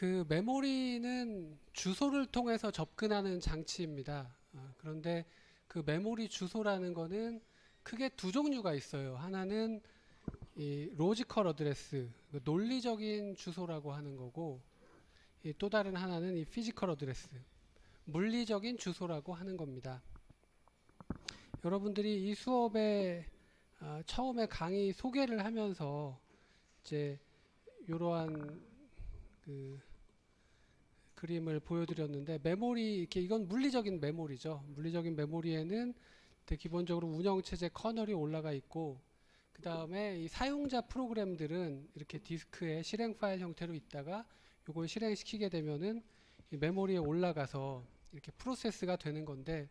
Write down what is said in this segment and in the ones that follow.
그 메모리는 주소를 통해서 접근하는 장치입니다. 그런데 그 메모리 주소라는 거는 크게 두 종류가 있어요. 하나는 이 로지컬 어드레스, 논리적인 주소라고 하는 거고, 또 다른 하나는 이 피지컬 어드레스, 물리적인 주소라고 하는 겁니다. 여러분들이 이 수업에 처음에 강의 소개를 하면서 이제 이러한 그 그림을 보여드렸는데, 메모리, 이렇게 이건 물리적인 메모리죠. 물리적인 메모리에는 기본적으로 운영체제 커널이 올라가 있고, 그 다음에 이 사용자 프로그램들은 이렇게 디스크에 실행 파일 형태로 있다가 이걸 실행시키게 되면은 이 메모리에 올라가서 이렇게 프로세스가 되는 건데,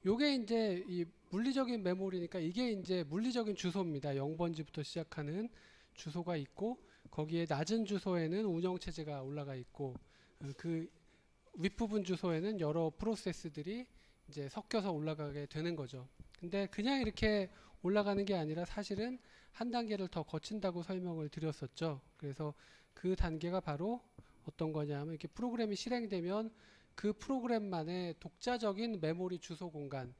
요게 이제 이 물리적인 메모리니까 이게 이제 물리적인 주소입니다. 0번지부터 시작하는 주소가 있고, 거기에 낮은 주소에는 운영체제가 올라가 있고, 그 윗부분 주소에는 여러 프로세스들이 이제 섞여서 올라가게 되는 거죠. 근데 그냥 이렇게 올라가는 게 아니라 사실은 한 단계를 더 거친다고 설명을 드렸었죠. 그래서 그 단계가 바로 어떤 거냐면, 이렇게 프로그램이 실행되면 그 프로그램만의 독자적인 메모리 주소 공간,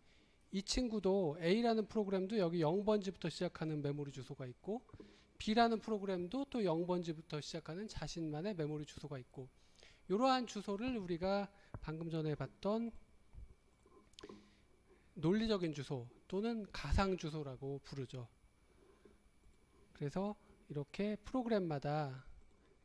이 친구도 A라는 프로그램도 여기 0번지부터 시작하는 메모리 주소가 있고, B라는 프로그램도 또 0번지부터 시작하는 자신만의 메모리 주소가 있고, 이러한 주소를 우리가 방금 전에 봤던 논리적인 주소 또는 가상 주소라고 부르죠. 그래서 이렇게 프로그램마다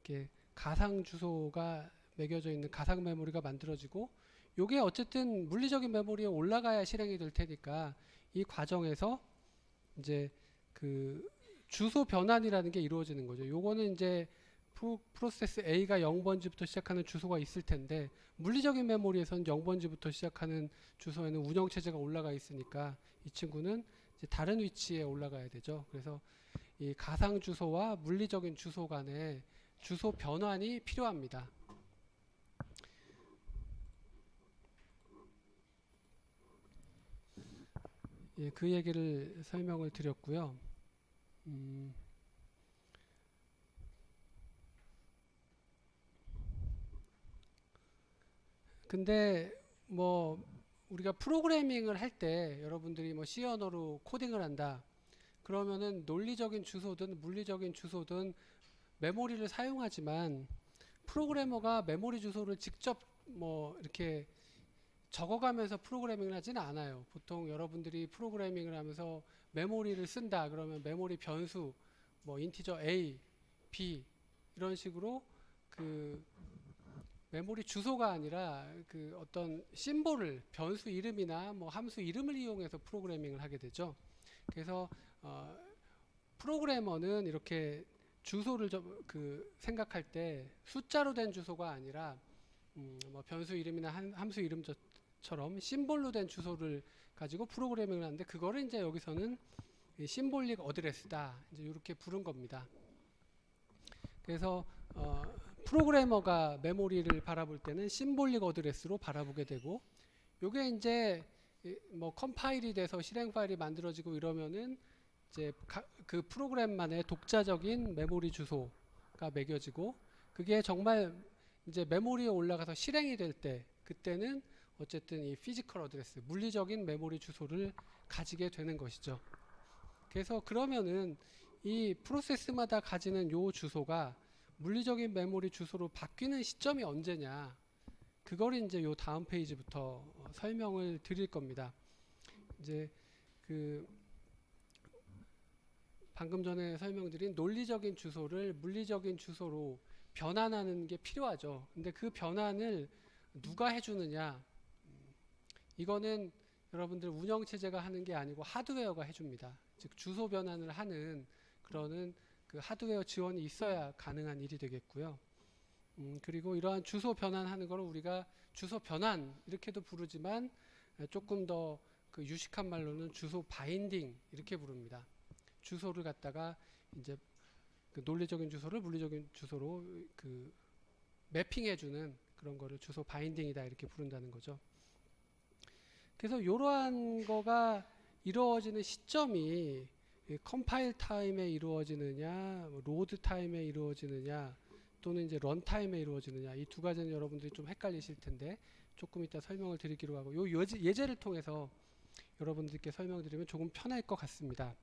이렇게 가상 주소가 매겨져 있는 가상 메모리가 만들어지고, 요게 어쨌든 물리적인 메모리에 올라가야 실행이 될 테니까 이 과정에서 이제 그 주소 변환이라는 게 이루어지는 거죠. 요거는 이제 프로세스 A가 0번지부터 시작하는 주소가 있을 텐데, 물리적인 메모리에서는 0번지부터 시작하는 주소에는 운영체제가 올라가 있으니까 이 친구는 이제 다른 위치에 올라가야 되죠. 그래서 이 가상 주소와 물리적인 주소 간의 주소 변환이 필요합니다. 예, 그 얘기를 설명을 드렸고요. 근데 뭐 우리가 프로그래밍을 할 때 여러분들이 뭐 C 언어로 코딩을 한다. 그러면은 논리적인 주소든 물리적인 주소든 메모리를 사용하지만, 프로그래머가 메모리 주소를 직접 뭐 이렇게 적어가면서 프로그래밍을 하지는 않아요. 보통 여러분들이 프로그래밍을 하면서 메모리를 쓴다 그러면 메모리 변수 뭐 인티저 A, B 이런 식으로 그 메모리 주소가 아니라 그 어떤 심볼을, 변수 이름이나 뭐 함수 이름을 이용해서 프로그래밍을 하게 되죠. 그래서 프로그래머는 이렇게 주소를 생각할 때 숫자로 된 주소가 아니라 뭐 변수 이름이나 함수 이름처럼 심볼로 된 주소를 가지고 프로그래밍을 하는데, 그거를 이제 여기서는 심볼릭 어드레스다 이제 이렇게 부른 겁니다. 그래서 프로그래머가 메모리를 바라볼 때는 심볼릭 어드레스로 바라보게 되고, 요게 이제 뭐 컴파일이 돼서 실행 파일이 만들어지고 이러면은 이제 그 프로그램만의 독자적인 메모리 주소가 매겨지고, 그게 정말 이제 메모리에 올라가서 실행이 될 때, 그때는 어쨌든 이 피지컬 어드레스, 물리적인 메모리 주소를 가지게 되는 것이죠. 그래서 그러면은 이 프로세스마다 가지는 요 주소가 물리적인 메모리 주소로 바뀌는 시점이 언제냐, 그걸 이제 요 다음 페이지부터 설명을 드릴 겁니다. 이제 그 방금 전에 설명드린 논리적인 주소를 물리적인 주소로 변환하는 게 필요하죠. 근데 그 변환을 누가 해주느냐, 이거는 여러분들 운영체제가 하는 게 아니고 하드웨어가 해줍니다. 즉 주소 변환을 하는 그러는 그 하드웨어 지원이 있어야 가능한 일이 되겠고요. 그리고 이러한 주소 변환하는 걸 우리가 주소 변환 이렇게도 부르지만, 조금 더 그 유식한 말로는 주소 바인딩 이렇게 부릅니다. 주소를 갖다가 이제 그 논리적인 주소를 물리적인 주소로 그 매핑해주는 그런 거를 주소 바인딩이다 이렇게 부른다는 거죠. 그래서 이러한 거가 이루어지는 시점이 컴파일 타임에 이루어지느냐, 로드 타임에 이루어지느냐, 또는 이제 런타임에 이루어지느냐, 이 두 가지는 여러분들이 좀 헷갈리실 텐데 조금 이따 설명을 드리기로 하고, 요 예제를 통해서 여러분들께 설명드리면 조금 편할 것 같습니다.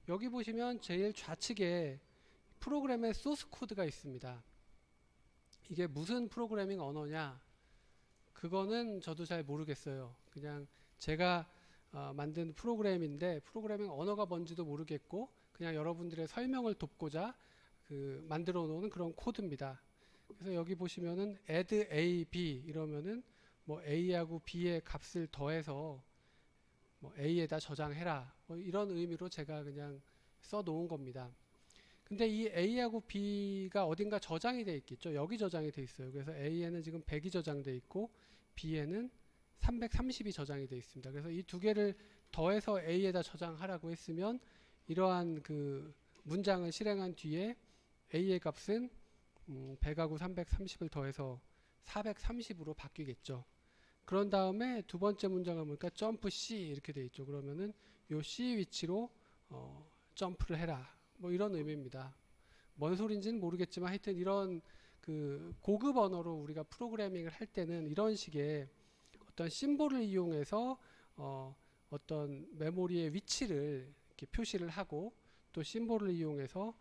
여기 보시면 제일 좌측에 프로그램의 소스 코드가 있습니다. 이게 무슨 프로그래밍 언어냐, 그거는 저도 잘 모르겠어요. 그냥 제가 만든 프로그램인데 프로그래밍 언어가 뭔지도 모르겠고 그냥 여러분들의 설명을 돕고자 만들어 놓은 그런 코드입니다. 그래서 여기 보시면은 add a, b 이러면은 뭐 a하고 b의 값을 더해서 뭐 a에다 저장해라, 뭐 이런 의미로 제가 그냥 써 놓은 겁니다. 근데 이 a하고 b가 어딘가 저장이 돼 있겠죠. 여기 저장이 돼 있어요. 그래서 a에는 지금 100이 저장돼 있고 b에는 330이 저장이 돼 있습니다. 그래서 이 두 개를 더해서 a에다 저장하라고 했으면 이러한 문장을 실행한 뒤에 a의 값은 100하고 330을 더해서 430으로 바뀌겠죠. 그런 다음에 두 번째 문장을 보니까 점프 C 이렇게 돼 있죠. 그러면은 요 C 위치로 점프를 해라, 뭐 이런 의미입니다. 뭔 소린지는 모르겠지만 하여튼 이런 고급 언어로 우리가 프로그래밍을 할 때는 이런 식의 어떤 심볼을 이용해서 어떤 메모리의 위치를 이렇게 표시를 하고, 또 심볼을 이용해서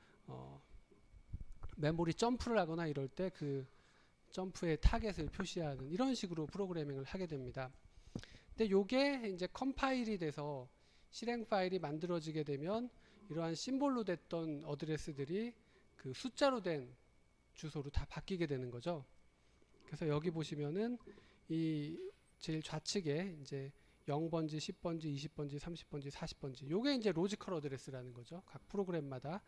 메모리 점프를 하거나 이럴 때 점프의 타겟을 표시하는 이런 식으로 프로그래밍을 하게 됩니다. 근데 요게 이제 컴파일이 돼서 실행 파일이 만들어지게 되면 이러한 심볼로 됐던 어드레스들이 숫자로 된 주소로 다 바뀌게 되는 거죠. 그래서 여기 보시면은 이 제일 좌측에 이제 0번지, 10번지, 20번지, 30번지, 40번지, 요게 이제 로지컬 어드레스라는 거죠. 각 프로그램마다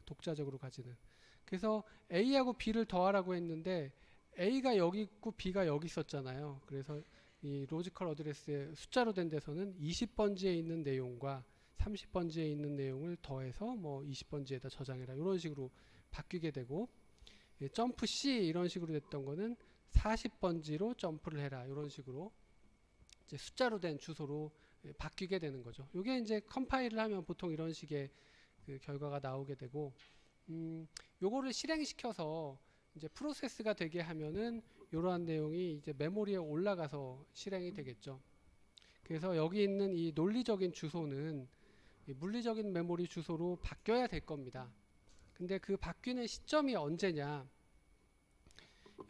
독자적으로 가지는. 그래서 A하고 B를 더하라고 했는데 A가 여기 있고 B가 여기 있었잖아요. 그래서 이 로지컬 어드레스의 숫자로 된 데서는 20번지에 있는 내용과 30번지에 있는 내용을 더해서 뭐 20번지에다 저장해라, 이런 식으로 바뀌게 되고, 점프 C 이런 식으로 됐던 거는 40번지로 점프를 해라, 이런 식으로 이제 숫자로 된 주소로 바뀌게 되는 거죠. 이게 이제 컴파일을 하면 보통 이런 식의 결과가 나오게 되고, 요거를 실행시켜서 이제 프로세스가 되게 하면은 이러한 내용이 이제 메모리에 올라가서 실행이 되겠죠. 그래서 여기 있는 이 논리적인 주소는 이 물리적인 메모리 주소로 바뀌어야 될 겁니다. 근데 그 바뀌는 시점이 언제냐,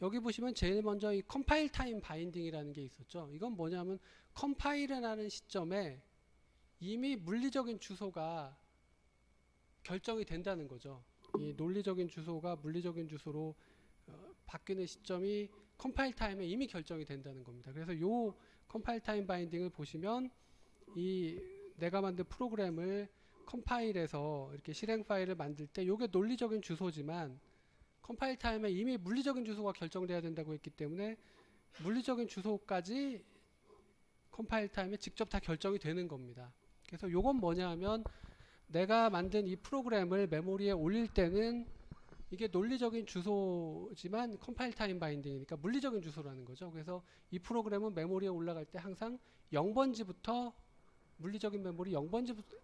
여기 보시면 제일 먼저 이 컴파일 타임 바인딩이라는 게 있었죠. 이건 뭐냐면 컴파일을 하는 시점에 이미 물리적인 주소가 결정이 된다는 거죠. 이 논리적인 주소가 물리적인 주소로 바뀌는 시점이 컴파일 타임에 이미 결정이 된다는 겁니다. 그래서 요 컴파일 타임 바인딩을 보시면 이 내가 만든 프로그램을 컴파일해서 이렇게 실행 파일을 만들 때 요게 논리적인 주소지만 컴파일 타임에 이미 물리적인 주소가 결정돼야 된다고 했기 때문에 물리적인 주소까지 컴파일 타임에 직접 다 결정이 되는 겁니다. 그래서 요건 뭐냐 하면 내가 만든 이 프로그램을 메모리에 올릴 때는 이게 논리적인 주소지만 컴파일 타임 바인딩이니까 물리적인 주소라는 거죠. 그래서 이 프로그램은 메모리에 올라갈 때 항상 0번지부터 물리적인 메모리 0번지부터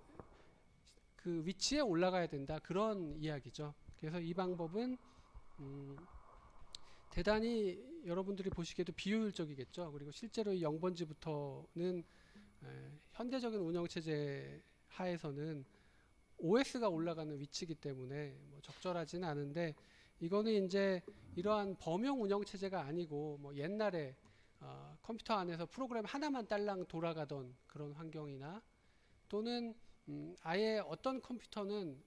그 위치에 올라가야 된다, 그런 이야기죠. 그래서 이 방법은 대단히 여러분들이 보시기에도 비효율적이겠죠. 그리고 실제로 이 0번지부터는 현대적인 운영체제 하에서는 OS가 올라가는 위치이기 때문에 뭐 적절하지는 않은데, 이거는 이제 이러한 범용 운영체제가 아니고 뭐 옛날에 컴퓨터 안에서 프로그램 하나만 딸랑 돌아가던 그런 환경이나, 또는 아예 어떤 컴퓨터는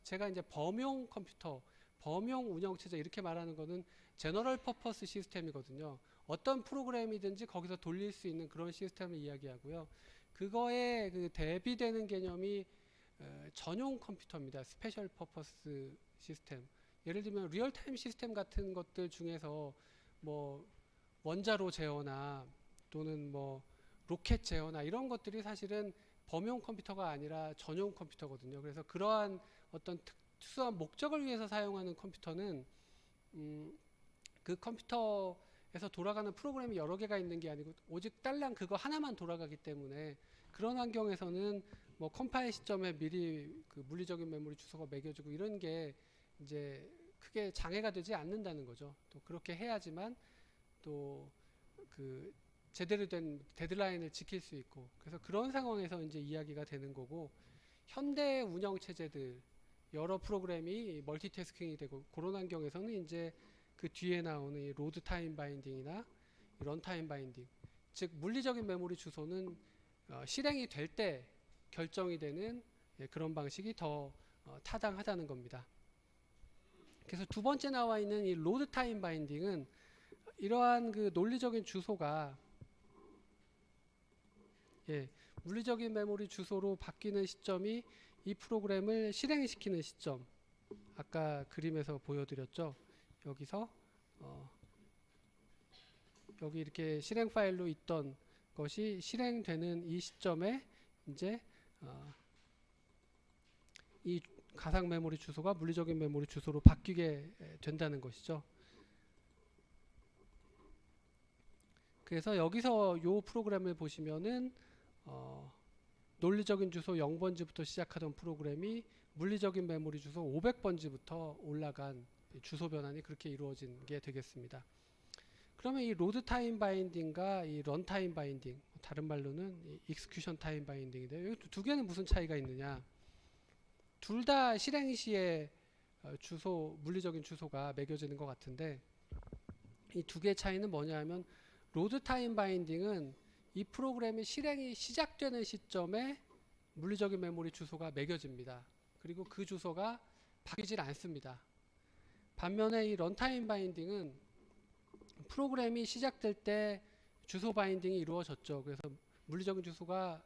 제가 이제 범용 컴퓨터, 범용 운영체제 이렇게 말하는 거는 제너럴 퍼포스 시스템이거든요. 어떤 프로그램이든지 거기서 돌릴 수 있는 그런 시스템을 이야기하고요. 그거에 대비되는 개념이 전용 컴퓨터입니다. 스페셜 퍼포스 시스템. 예를 들면 리얼타임 시스템 같은 것들 중에서 뭐 원자로 제어나 또는 뭐 로켓 제어나 이런 것들이 사실은 범용 컴퓨터가 아니라 전용 컴퓨터거든요. 그래서 그러한 어떤 특수한 목적을 위해서 사용하는 컴퓨터는 그 컴퓨터에서 돌아가는 프로그램이 여러 개가 있는 게 아니고 오직 딸랑 그거 하나만 돌아가기 때문에, 그런 환경에서는 뭐 컴파일 시점에 미리 물리적인 메모리 주소가 매겨지고 이런 게 이제 크게 장애가 되지 않는다는 거죠. 또 그렇게 해야지만 또 그 제대로 된 데드라인을 지킬 수 있고, 그래서 그런 상황에서 이제 이야기가 되는 거고, 현대 운영 체제들 여러 프로그램이 멀티태스킹이 되고 그런 환경에서는 이제 그 뒤에 나오는 이 로드 타임 바인딩이나 런타임 바인딩, 즉 물리적인 메모리 주소는 실행이 될 때 결정이 되는 그런 방식이 더 타당하다는 겁니다. 그래서 두 번째 나와 있는 이 로드 타임 바인딩은 이러한 그 논리적인 주소가 물리적인 메모리 주소로 바뀌는 시점이 이 프로그램을 실행시키는 시점, 아까 그림에서 보여드렸죠. 여기서 여기 이렇게 실행 파일로 있던 것이 실행되는 이 시점에 이제 이 가상 메모리 주소가 물리적인 메모리 주소로 바뀌게 된다는 것이죠. 그래서 여기서 이 프로그램을 보시면은 논리적인 주소 0번지부터 시작하던 프로그램이 물리적인 메모리 주소 500번지부터 올라간 주소 변환이 그렇게 이루어진 게 되겠습니다. 그러면 이 로드 타임 바인딩과 이 런 타임 바인딩, 다른 말로는 익스큐션 타임 바인딩인데, 이 두 개는 무슨 차이가 있느냐? 둘 다 실행 시에 주소, 물리적인 주소가 매겨지는 것 같은데, 이 두 개의 차이는 뭐냐 하면, 로드 타임 바인딩은 이 프로그램의 실행이 시작되는 시점에 물리적인 메모리 주소가 매겨집니다. 그리고 그 주소가 바뀌질 않습니다. 반면에 이 런타임 바인딩은 프로그램이 시작될 때 주소 바인딩이 이루어졌죠. 그래서 물리적인 주소가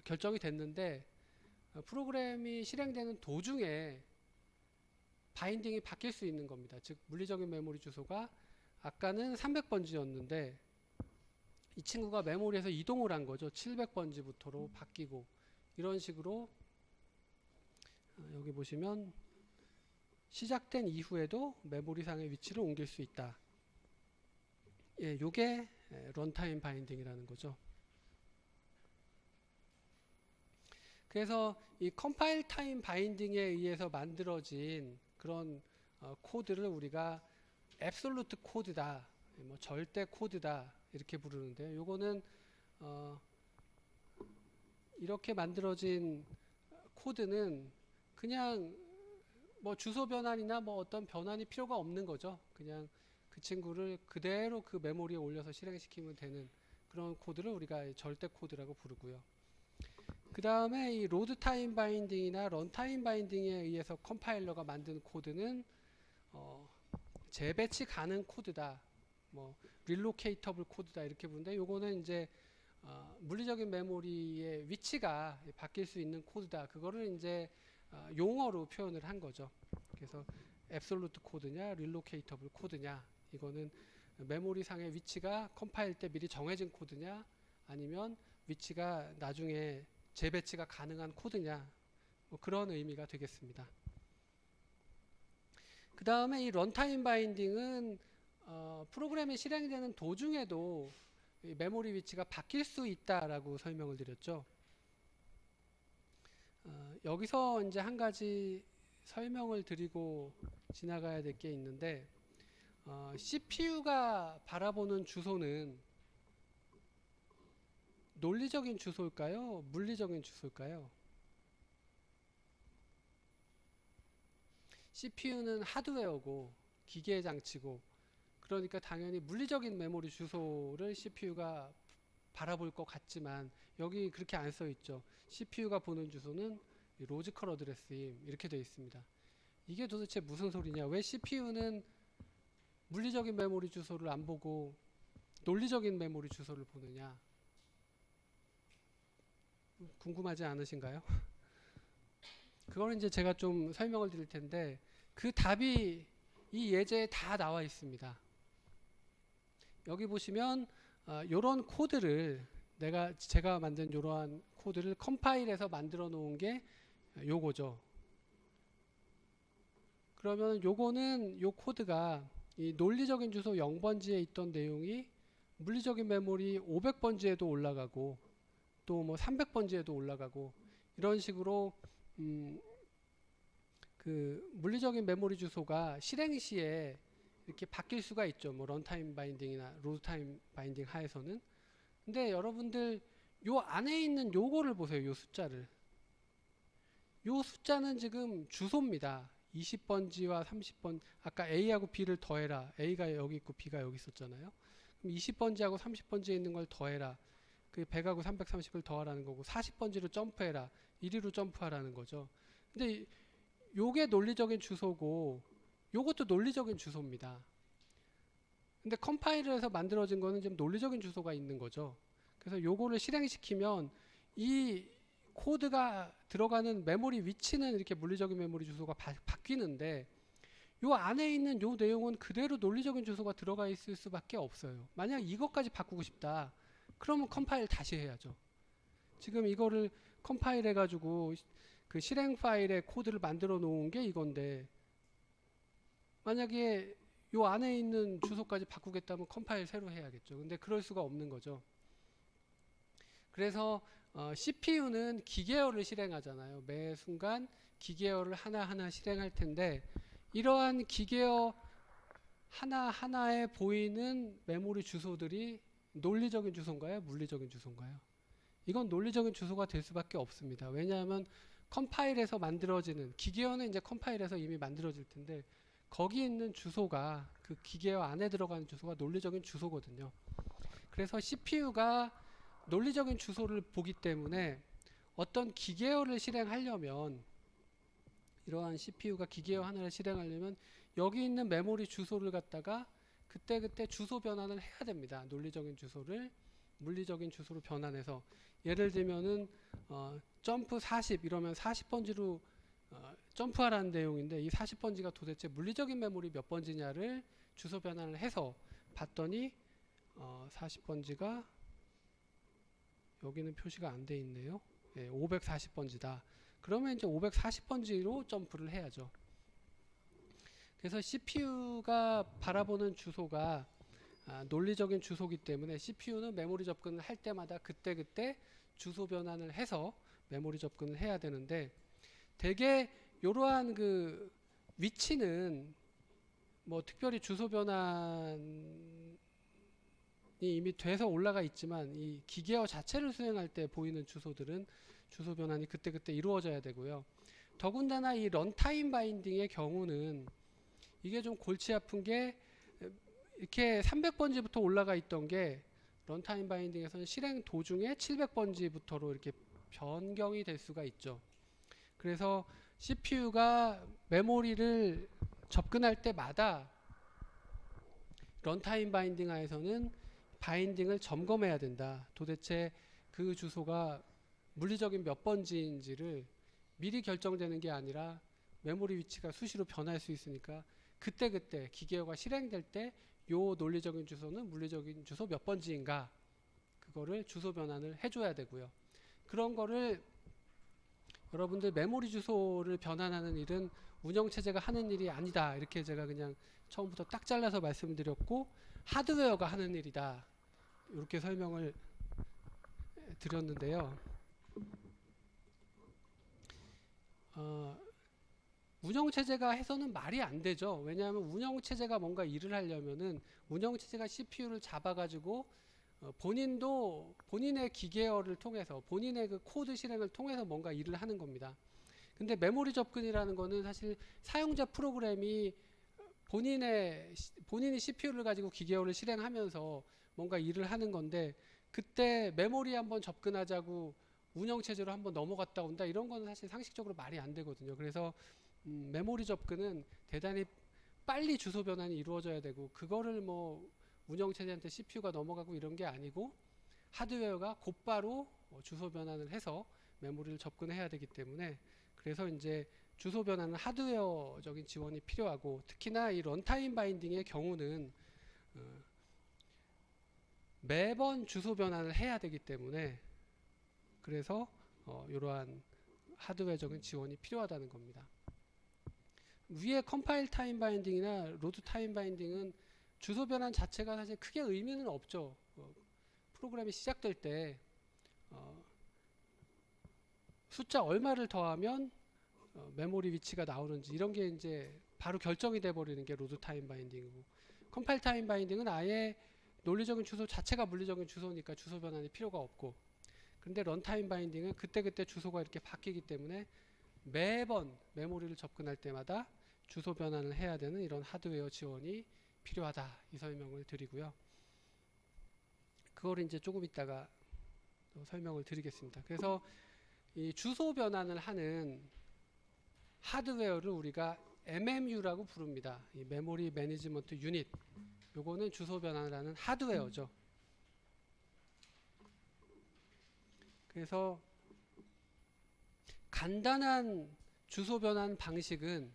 결정이 됐는데 프로그램이 실행되는 도중에 바인딩이 바뀔 수 있는 겁니다. 즉 물리적인 메모리 주소가 아까는 300번지였는데 이 친구가 메모리에서 이동을 한 거죠. 700번지부터로 바뀌고, 이런 식으로 여기 보시면 시작된 이후에도 메모리상의 위치를 옮길 수 있다. 요게 런타임 바인딩이라는 거죠. 그래서 이 컴파일 타임 바인딩에 의해서 만들어진 그런 코드를 우리가 앱솔루트 코드다, 뭐 절대 코드다 이렇게 부르는데, 요거는 이렇게 만들어진 코드는 그냥 뭐 주소 변환이나 뭐 어떤 변환이 필요가 없는 거죠. 그냥 그 친구를 그대로 그 메모리에 올려서 실행시키면 되는 그런 코드를 우리가 절대 코드라고 부르고요. 그 다음에 이 로드 타임 바인딩이나 런 타임 바인딩에 의해서 컴파일러가 만든 코드는 재배치 가능 코드다, 뭐 릴로케이터블 코드다 이렇게 부르는데, 요거는 이제 물리적인 메모리의 위치가 바뀔 수 있는 코드다. 그거를 이제 용어로 표현을 한 거죠. 그래서 앱솔루트 코드냐 릴로케이터블 코드냐, 이거는 메모리 상의 위치가 컴파일 때 미리 정해진 코드냐 아니면 위치가 나중에 재배치가 가능한 코드냐, 뭐 그런 의미가 되겠습니다. 그 다음에 이 런타임 바인딩은 프로그램이 실행되는 도중에도 이 메모리 위치가 바뀔 수 있다라고 설명을 드렸죠. 여기서 이제 한 가지 설명을 드리고 지나가야 될 게 있는데, CPU가 바라보는 주소는 논리적인 주소일까요? 물리적인 주소일까요? CPU는 하드웨어고 기계 장치고, 그러니까 당연히 물리적인 메모리 주소를 CPU가 바라볼 것 같지만 여기 그렇게 안 써 있죠. CPU가 보는 주소는 로지컬 어드레스임 이렇게 되어 있습니다. 이게 도대체 무슨 소리냐? 왜 CPU는 물리적인 메모리 주소를 안 보고 논리적인 메모리 주소를 보느냐? 궁금하지 않으신가요? 그거는 이제 제가 좀 설명을 드릴 텐데, 그 답이 이 예제에 다 나와 있습니다. 여기 보시면 요런 코드를 제가 만든 이러한 코드를 컴파일해서 만들어 놓은 게 요거죠. 그러면 요거는 요 코드가 이 논리적인 주소 0번지에 있던 내용이 물리적인 메모리 500번지에도 올라가고 또 뭐 300번지에도 올라가고, 이런 식으로 그 그 물리적인 메모리 주소가 실행 시에 이렇게 바뀔 수가 있죠. 뭐 런타임 바인딩이나 로드타임 바인딩 하에서는. 근데 여러분들 요 안에 있는 요거를 보세요. 요 숫자를. 요 숫자는 지금 주소입니다. 20번지와 30번, 아까 A하고 B를 더해라. A가 여기 있고 B가 여기 있었잖아요. 그럼 20번지하고 30번지에 있는 걸 더해라. 그 100하고 330을 더하라는 거고, 40번지로 점프해라. 1위로 점프하라는 거죠. 근데 요게 논리적인 주소고, 요것도 논리적인 주소입니다. 근데 컴파일을 해서 만들어진 거는 지금 논리적인 주소가 있는 거죠. 그래서 요거를 실행시키면 이 코드가 들어가는 메모리 위치는 이렇게 물리적인 메모리 주소가 바뀌는데 요 안에 있는 요 내용은 그대로 논리적인 주소가 들어가 있을 수밖에 없어요. 만약 이것까지 바꾸고 싶다. 그러면 컴파일 다시 해야죠. 지금 이거를 컴파일 해가지고 그 실행 파일에 코드를 만들어 놓은 게 이건데 만약에 요 안에 있는 주소까지 바꾸겠다면 컴파일 새로 해야겠죠. 근데 그럴 수가 없는 거죠. 그래서 CPU는 기계어를 실행하잖아요. 매 순간 기계어를 하나하나 실행할 텐데 이러한 기계어 하나하나에 보이는 메모리 주소들이 논리적인 주소인가요? 물리적인 주소인가요? 이건 논리적인 주소가 될 수밖에 없습니다. 왜냐하면 컴파일에서 만들어지는 기계어는 이제 컴파일에서 이미 만들어질 텐데 거기 있는 주소가 그 기계어 안에 들어가는 주소가 논리적인 주소거든요. 그래서 CPU가 논리적인 주소를 보기 때문에 어떤 기계어를 실행하려면 이러한 CPU가 기계어 하나를 실행하려면 여기 있는 메모리 주소를 갖다가 그때그때 주소 변환을 해야 됩니다. 논리적인 주소를 물리적인 주소로 변환해서 예를 들면은 점프 40 이러면 40번지로 점프하라는 내용인데 이 40번지가 도대체 물리적인 메모리 몇 번지냐를 주소 변환을 해서 봤더니 40번지가 여기는 표시가 안 돼 있네요. 예, 540번지다. 그러면 이제 540번지로 점프를 해야죠. 그래서 CPU가 바라보는 주소가 논리적인 주소이기 때문에 CPU는 메모리 접근을 할 때마다 그때그때 주소 변환을 해서 메모리 접근을 해야 되는데 대개 이러한 그 위치는 뭐 특별히 주소 변환이 이미 돼서 올라가 있지만 이 기계어 자체를 수행할 때 보이는 주소들은 주소 변환이 그때그때 이루어져야 되고요. 더군다나 이 런타임 바인딩의 경우는 이게 좀 골치 아픈 게 이렇게 300번지부터 올라가 있던 게 런타임 바인딩에서는 실행 도중에 700번지부터로 이렇게 변경이 될 수가 있죠. 그래서 CPU가 메모리를 접근할 때마다 런타임 바인딩 하에서는 바인딩을 점검해야 된다. 도대체 그 주소가 물리적인 몇 번지인지를 미리 결정되는 게 아니라 메모리 위치가 수시로 변할 수 있으니까 그때그때 기계어가 실행될 때 요 논리적인 주소는 물리적인 주소 몇 번지인가 그거를 주소 변환을 해줘야 되고요. 그런 거를 여러분들 메모리 주소를 변환하는 일은 운영체제가 하는 일이 아니다. 이렇게 제가 그냥 처음부터 딱 잘라서 말씀드렸고 하드웨어가 하는 일이다. 이렇게 설명을 드렸는데요. 운영체제가 해서는 말이 안 되죠. 왜냐하면 운영체제가 뭔가 일을 하려면은 운영체제가 CPU를 잡아가지고 본인도 본인의 기계어를 통해서 본인의 그 코드 실행을 통해서 뭔가 일을 하는 겁니다. 근데 메모리 접근이라는 거는 사실 사용자 프로그램이 본인이 CPU를 가지고 기계어를 실행하면서 뭔가 일을 하는 건데 그때 메모리 한번 접근하자고 운영체제로 한번 넘어갔다 온다 이런 거는 사실 상식적으로 말이 안 되거든요. 그래서 메모리 접근은 대단히 빨리 주소 변환이 이루어져야 되고 그거를 뭐 운영체제한테 CPU가 넘어가고 이런 게 아니고 하드웨어가 곧바로 주소 변환을 해서 메모리를 접근해야 되기 때문에 그래서 이제 주소 변환은 하드웨어적인 지원이 필요하고 특히나 이 런타임 바인딩의 경우는 매번 주소 변환을 해야 되기 때문에 그래서 이러한 하드웨어적인 지원이 필요하다는 겁니다. 위에 컴파일 타임 바인딩이나 로드 타임 바인딩은 주소 변환 자체가 사실 크게 의미는 없죠. 프로그램이 시작될 때 숫자 얼마를 더하면 메모리 위치가 나오는지 이런 게 이제 바로 결정이 돼 버리는 게 로드 타임 바인딩이고, 컴파일 타임 바인딩은 아예 논리적인 주소 자체가 물리적인 주소니까 주소 변환이 필요가 없고, 근데 런타임 바인딩은 그때그때 주소가 이렇게 바뀌기 때문에 매번 메모리를 접근할 때마다 주소 변환을 해야 되는 이런 하드웨어 지원이 필요하다, 이 설명을 드리고요. 그걸 이제 조금 있다가 설명을 드리겠습니다. 그래서 이 주소 변환을 하는 하드웨어를 우리가 MMU라고 부릅니다. 이 메모리 매니지먼트 유닛. 요거는 주소 변환을 하는 하드웨어죠. 그래서 간단한 주소 변환 방식은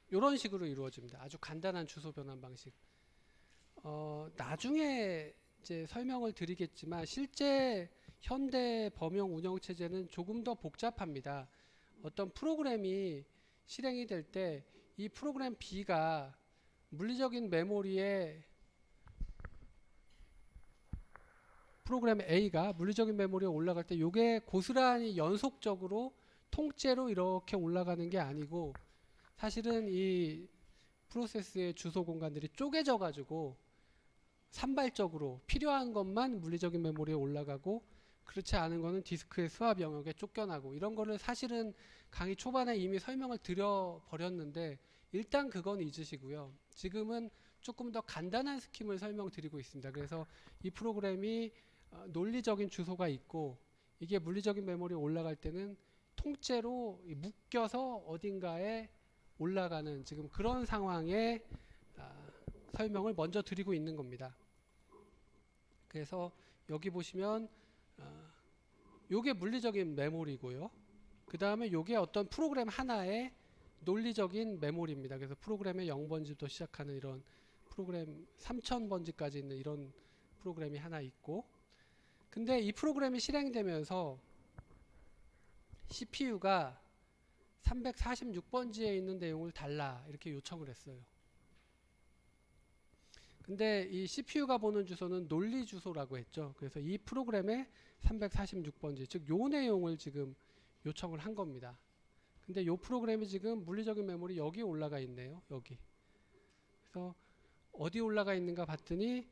이런 식으로 이루어집니다. 아주 간단한 주소 변환 방식. 나중에 이제 설명을 드리겠지만 실제 현대 범용 운영 체제는 조금 더 복잡합니다. 어떤 프로그램이 실행이 될 때 이 프로그램 B가 물리적인 메모리에 프로그램 A가 물리적인 메모리에 올라갈 때 이게 고스란히 연속적으로 통째로 이렇게 올라가는 게 아니고, 사실은 이 프로세스의 주소 공간들이 쪼개져 가지고 산발적으로 필요한 것만 물리적인 메모리에 올라가고, 그렇지 않은 거는 디스크의 수압 영역에 쫓겨나고, 이런 거를 사실은 강의 초반에 이미 설명을 드려 버렸는데 일단 그건 잊으시고요. 지금은 조금 더 간단한 스킴을 설명드리고 있습니다. 그래서 이 프로그램이 논리적인 주소가 있고, 이게 물리적인 메모리에 올라갈 때는 통째로 묶여서 어딘가에 올라가는 지금 그런 상황의 설명을 먼저 드리고 있는 겁니다. 그래서 여기 보시면 요게 물리적인 메모리고요. 그 다음에 요게 어떤 프로그램 하나의 논리적인 메모리입니다. 그래서 프로그램의 0번지부터 시작하는 이런 프로그램 3000번지까지 있는 이런 프로그램이 하나 있고, 근데 이 프로그램이 실행되면서 CPU가 346번지에 있는 내용을 달라 이렇게 요청을 했어요. 근데 이 CPU가 보는 주소는 논리 주소라고 했죠. 그래서 이 프로그램의 346번지, 즉 요 내용을 지금 요청을 한 겁니다. 근데 요 프로그램이 지금 물리적인 메모리 여기 올라가 있네요. 여기. 그래서 어디 올라가 있는가 봤더니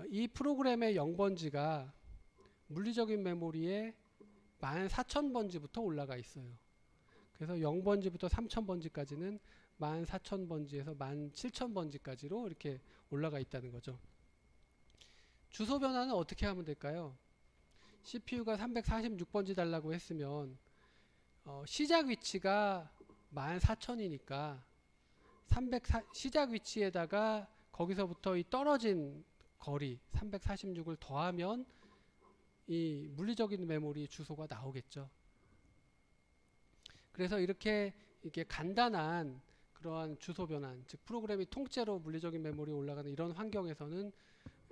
이 프로그램의 0번지가 물리적인 메모리에 14000번지부터 올라가 있어요. 그래서 0번지부터 3000번지까지는 14000번지에서 17000번지까지로 이렇게 올라가 있다는 거죠. 주소 변환은 어떻게 하면 될까요? CPU가 346번지 달라고 했으면 시작 위치가 14000이니까 시작 위치에다가 거기서부터 이 떨어진 거리 346을 더하면 이 물리적인 메모리 주소가 나오겠죠. 그래서 이렇게 간단한 그러한 주소 변환, 즉 프로그램이 통째로 물리적인 메모리에 올라가는 이런 환경에서는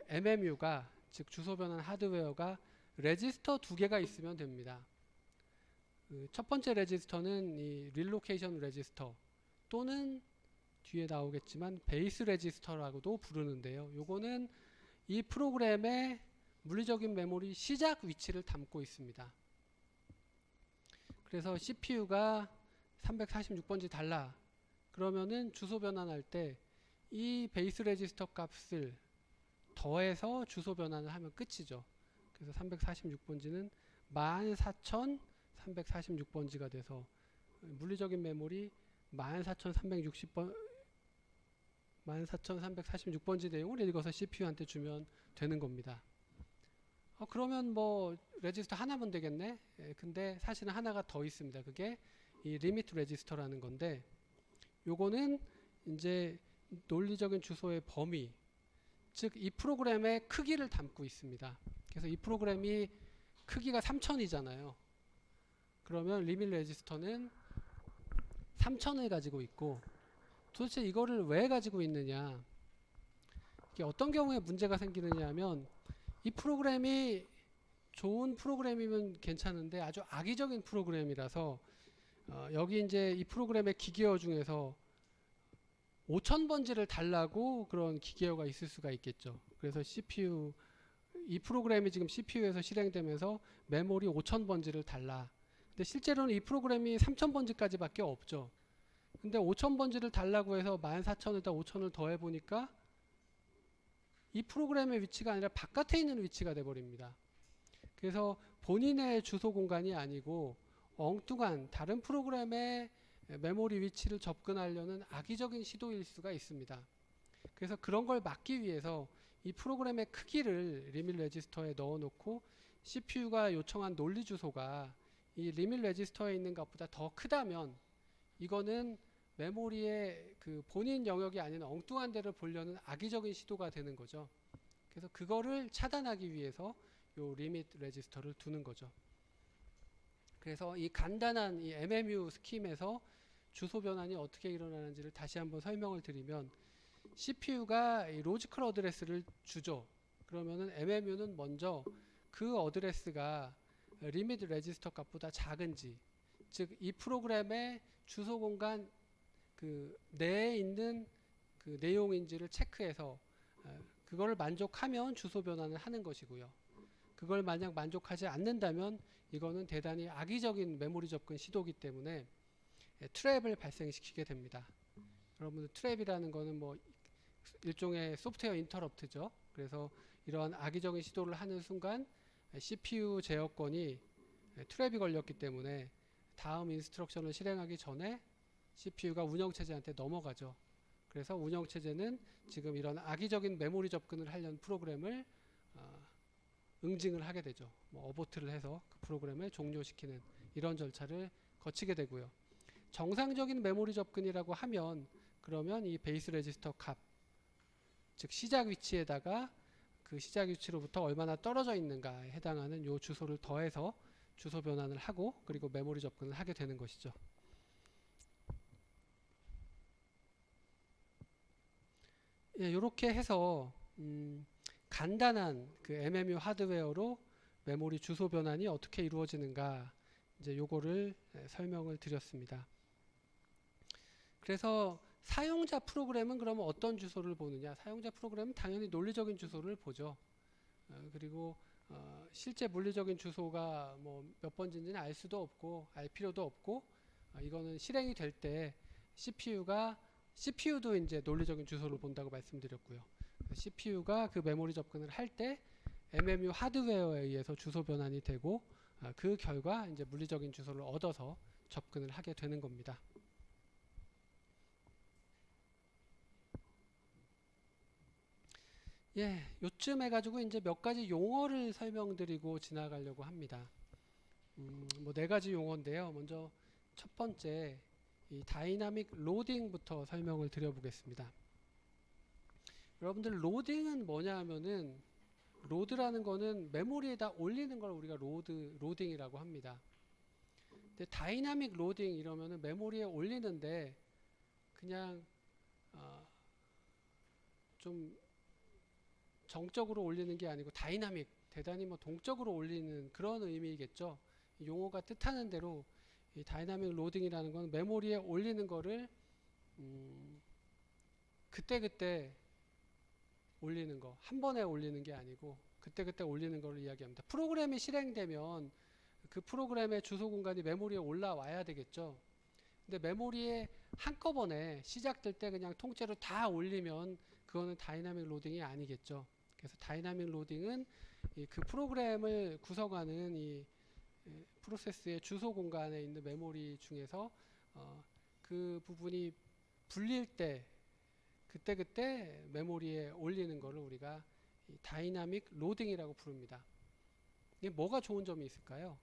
MMU가, 즉 주소 변환 하드웨어가 레지스터 2개가 있으면 됩니다. 첫 번째 레지스터는 이 릴로케이션 레지스터 또는 뒤에 나오겠지만 베이스 레지스터라고도 부르는데요. 요거는 이 프로그램의 물리적인 메모리 시작 위치를 담고 있습니다. 그래서 CPU가 346번지 달라 그러면은 주소 변환할 때 이 베이스 레지스터 값을 더해서 주소 변환을 하면 끝이죠. 그래서 346번지는 14346번지가 돼서 물리적인 메모리 14346번지 내용을 읽어서 CPU한테 주면 되는 겁니다. 그러면 뭐 레지스터 하나면 되겠네. 근데 사실은 하나가 더 있습니다. 그게 이 리미트 레지스터라는 건데, 요거는 이제 논리적인 주소의 범위, 즉 이 프로그램의 크기를 담고 있습니다. 그래서 이 프로그램이 크기가 3000이잖아요. 그러면 리밋 레지스터는 3000을 가지고 있고, 도대체 이거를 왜 가지고 있느냐, 이게 어떤 경우에 문제가 생기느냐 하면, 이 프로그램이 좋은 프로그램이면 괜찮은데 아주 악의적인 프로그램이라서 여기 이제 이 프로그램의 기계어 중에서 5000번지를 달라고 그런 기계어가 있을 수가 있겠죠. 그래서 CPU 이 프로그램이 지금 CPU에서 실행되면서 메모리 5000번지를 달라. 근데 실제로는 이 프로그램이 3000번지까지밖에 없죠. 근데 5000번지를 달라고 해서 14000에다 5000을 더해 보니까 이 프로그램의 위치가 아니라 바깥에 있는 위치가 돼 버립니다. 그래서 본인의 주소 공간이 아니고 엉뚱한 다른 프로그램의 메모리 위치를 접근하려는 악의적인 시도일 수가 있습니다. 그래서 그런 걸 막기 위해서 이 프로그램의 크기를 리밋 레지스터에 넣어놓고 CPU가 요청한 논리 주소가 이 리밋 레지스터에 있는 것보다 더 크다면 이거는 메모리의 그 본인 영역이 아닌 엉뚱한 데를 보려는 악의적인 시도가 되는 거죠. 그래서 그거를 차단하기 위해서 요 리밋 레지스터를 두는 거죠. 그래서 이 간단한 이 MMU 스킴에서 주소 변환이 어떻게 일어나는지를 다시 한번 설명을 드리면 CPU가 이 로지컬 어드레스를 주죠. 그러면은 MMU는 먼저 그 어드레스가 리밋 레지스터 값보다 작은지, 즉 이 프로그램의 주소 공간 그 내에 있는 그 내용인지를 체크해서 그걸 만족하면 주소 변환을 하는 것이고요. 그걸 만약 만족하지 않는다면 이거는 대단히 악의적인 메모리 접근 시도이기 때문에 트랩을 발생시키게 됩니다. 여러분들 트랩이라는 거는 뭐 일종의 소프트웨어 인터럽트죠. 그래서 이러한 악의적인 시도를 하는 순간 CPU 제어권이 트랩이 걸렸기 때문에 다음 인스트럭션을 실행하기 전에 CPU가 운영체제한테 넘어가죠. 그래서 운영체제는 지금 이런 악의적인 메모리 접근을 하려는 프로그램을 응징을 하게 되죠. 뭐 어보트를 해서 그 프로그램을 종료시키는 이런 절차를 거치게 되고요. 정상적인 메모리 접근이라고 하면 그러면 이 베이스 레지스터 값, 즉 시작 위치에다가 그 시작 위치로부터 얼마나 떨어져 있는가에 해당하는 요 주소를 더해서 주소 변환을 하고 그리고 메모리 접근을 하게 되는 것이죠. 예, 이렇게 해서 간단한 그 MMU 하드웨어로 메모리 주소 변환이 어떻게 이루어지는가 이제 요거를 설명을 드렸습니다. 그래서 사용자 프로그램은 그러면 어떤 주소를 보느냐? 사용자 프로그램은 당연히 논리적인 주소를 보죠. 그리고 실제 물리적인 주소가 뭐 몇 번지인지는 알 수도 없고 알 필요도 없고 이거는 실행이 될 때 CPU도 이제 논리적인 주소를 본다고 말씀드렸고요. CPU가 그 메모리 접근을 할 때 MMU 하드웨어에 의해서 주소 변환이 되고 그 결과 이제 물리적인 주소를 얻어서 접근을 하게 되는 겁니다. 예, 요쯤 해가지고 이제 몇 가지 용어를 설명드리고 지나가려고 합니다. 뭐 네 가지 용어인데요. 먼저 첫 번째 이 다이나믹 로딩부터 설명을 드려보겠습니다. 여러분들 로딩은 뭐냐 하면은 로드라는 거는 메모리에다 올리는 걸 우리가 로딩이라고 합니다. 근데 다이나믹 로딩 이러면은 메모리에 올리는데 그냥 좀 정적으로 올리는 게 아니고 다이나믹, 대단히 뭐 동적으로 올리는 그런 의미겠죠. 용어가 뜻하는 대로 이 다이나믹 로딩이라는 건 메모리에 올리는 거를 그때그때 올리는 거, 한 번에 올리는 게 아니고 그때그때 올리는 걸 이야기합니다. 프로그램이 실행되면 그 프로그램의 주소 공간이 메모리에 올라와야 되겠죠. 근데 메모리에 한꺼번에 시작될 때 그냥 통째로 다 올리면 그거는 다이나믹 로딩이 아니겠죠. 그래서 다이나믹 로딩은 그 프로그램을 구성하는 이 프로세스의 주소 공간에 있는 메모리 중에서 그 부분이 불릴 때 그때그때 메모리에 올리는 것을 우리가 다이나믹 로딩이라고 부릅니다. 이게 뭐가 좋은 점이 있을까요?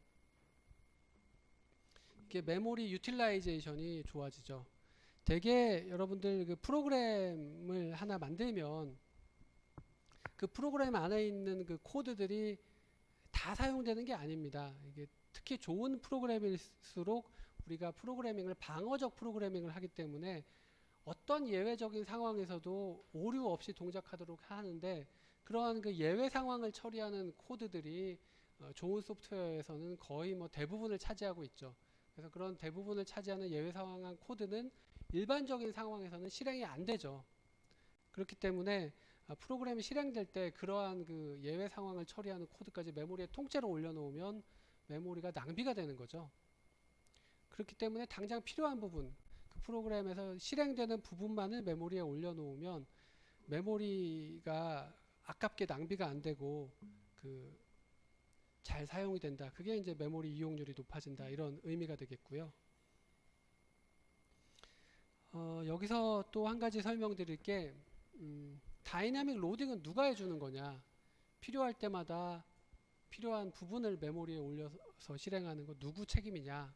이게 메모리 유틸라이제이션이 좋아지죠. 대개 여러분들 그 프로그램을 하나 만들면 그 프로그램 안에 있는 그 코드들이 다 사용되는 게 아닙니다. 이게 특히 좋은 프로그램일수록 우리가 프로그래밍을 방어적 프로그래밍을 하기 때문에 어떤 예외적인 상황에서도 오류 없이 동작하도록 하는데 그러한 그 예외 상황을 처리하는 코드들이 좋은 소프트웨어에서는 거의 뭐 대부분을 차지하고 있죠. 그래서 그런 대부분을 차지하는 예외 상황한 코드는 일반적인 상황에서는 실행이 안 되죠. 그렇기 때문에 프로그램이 실행될 때 그러한 그 예외 상황을 처리하는 코드까지 메모리에 통째로 올려놓으면 메모리가 낭비가 되는 거죠. 그렇기 때문에 당장 필요한 부분, 그 프로그램에서 실행되는 부분만을 메모리에 올려놓으면 메모리가 아깝게 낭비가 안 되고 그 잘 사용이 된다. 그게 이제 메모리 이용률이 높아진다. 이런 의미가 되겠고요. 여기서 또 한 가지 설명드릴 게 다이나믹 로딩은 누가 해주는 거냐? 필요할 때마다 필요한 부분을 메모리에 올려서 실행하는 거 누구 책임이냐?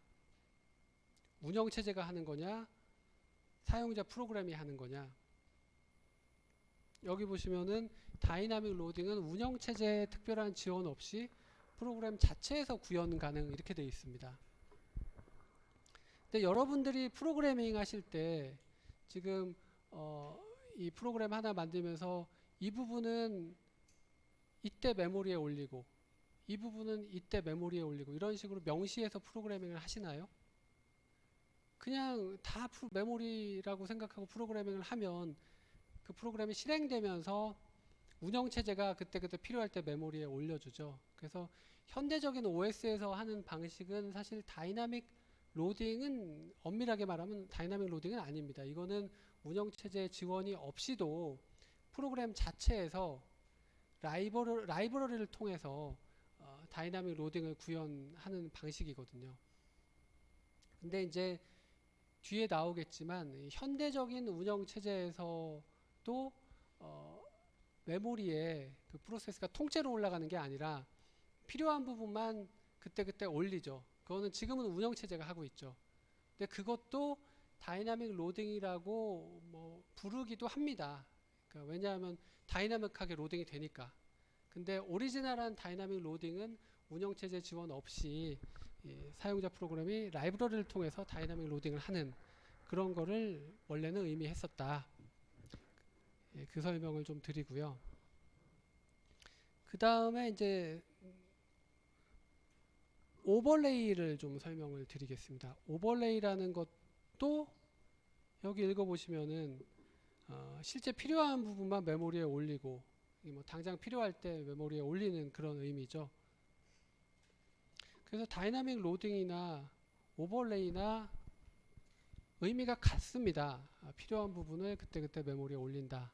운영체제가 하는 거냐? 사용자 프로그램이 하는 거냐? 여기 보시면은 다이나믹 로딩은 운영체제에 특별한 지원 없이 프로그램 자체에서 구현 가능 이렇게 되어 있습니다. 근데 여러분들이 프로그래밍 하실 때 지금 이 프로그램 하나 만들면서 이 부분은 이때 메모리에 올리고 이 부분은 이때 메모리에 올리고 이런 식으로 명시해서 프로그래밍을 하시나요? 그냥 다 메모리라고 생각하고 프로그래밍을 하면 그 프로그램이 실행되면서 운영체제가 그때그때 필요할 때 메모리에 올려주죠. 그래서 현대적인 OS에서 하는 방식은 사실 다이나믹 로딩은 엄밀하게 말하면 다이나믹 로딩은 아닙니다. 이거는 운영체제 지원이 없이도 프로그램 자체에서 라이브러리를 통해서 다이나믹 로딩을 구현하는 방식이거든요. 근데 이제 뒤에 나오겠지만 현대적인 운영체제에서도 메모리에 그 프로세스가 통째로 올라가는 게 아니라 필요한 부분만 그때그때 올리죠. 그거는 지금은 운영체제가 하고 있죠. 근데 그것도 다이나믹 로딩이라고 뭐 부르기도 합니다. 그러니까 왜냐하면 다이나믹하게 로딩이 되니까. 근데 오리지널한 다이나믹 로딩은 운영체제 지원 없이 사용자 프로그램이 라이브러리를 통해서 다이나믹 로딩을 하는 그런 거를 원래는 의미했었다. 그 설명을 좀 드리고요. 그 다음에 이제 오버레이를 좀 설명을 드리겠습니다. 오버레이라는 것도 여기 읽어보시면은 실제 필요한 부분만 메모리에 올리고 뭐 당장 필요할 때 메모리에 올리는 그런 의미죠. 그래서 다이나믹 로딩이나 오버레이나 의미가 같습니다. 필요한 부분을 그때그때 메모리에 올린다.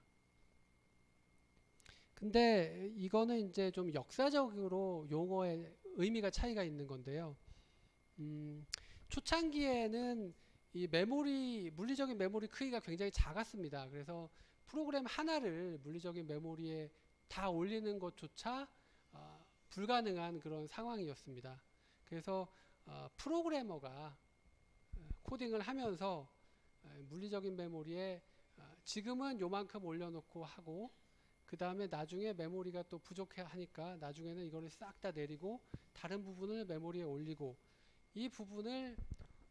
근데 이거는 이제 좀 역사적으로 용어의 의미가 차이가 있는 건데요. 초창기에는 이 물리적인 메모리 크기가 굉장히 작았습니다. 그래서 프로그램 하나를 물리적인 메모리에 다 올리는 것조차 불가능한 그런 상황이었습니다. 그래서 프로그래머가 코딩을 하면서 물리적인 메모리에 지금은 요만큼 올려놓고 하고 그 다음에 나중에 메모리가 또 부족해 하니까 나중에는 이거를 싹 다 내리고 다른 부분을 메모리에 올리고 이 부분을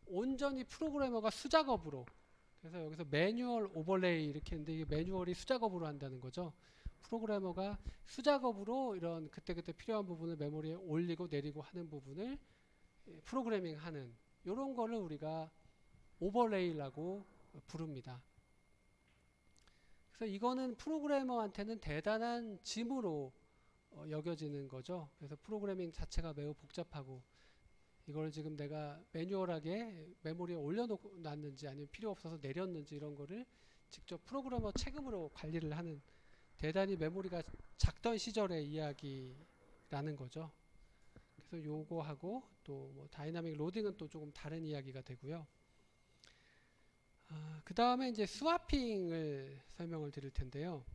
온전히 프로그래머가 수작업으로 그래서 여기서 매뉴얼 오버레이 이렇게 했는데 이게 매뉴얼이 수작업으로 한다는 거죠. 프로그래머가 수작업으로 이런 그때그때 필요한 부분을 메모리에 올리고 내리고 하는 부분을 프로그래밍 하는 이런 거를 우리가 오버레이라고 부릅니다. 그래서 이거는 프로그래머한테는 대단한 짐으로 여겨지는 거죠. 그래서 프로그래밍 자체가 매우 복잡하고 이걸 지금 내가 매뉴얼하게 메모리에 올려놨는지 아니면 필요 없어서 내렸는지 이런 거를 직접 프로그래머 책임으로 관리를 하는 대단히 메모리가 작던 시절의 이야기라는 거죠. 그래서 요거하고 또 뭐 다이나믹 로딩은 또 조금 다른 이야기가 되고요. 그 다음에 이제 스와핑을 설명을 드릴 텐데요.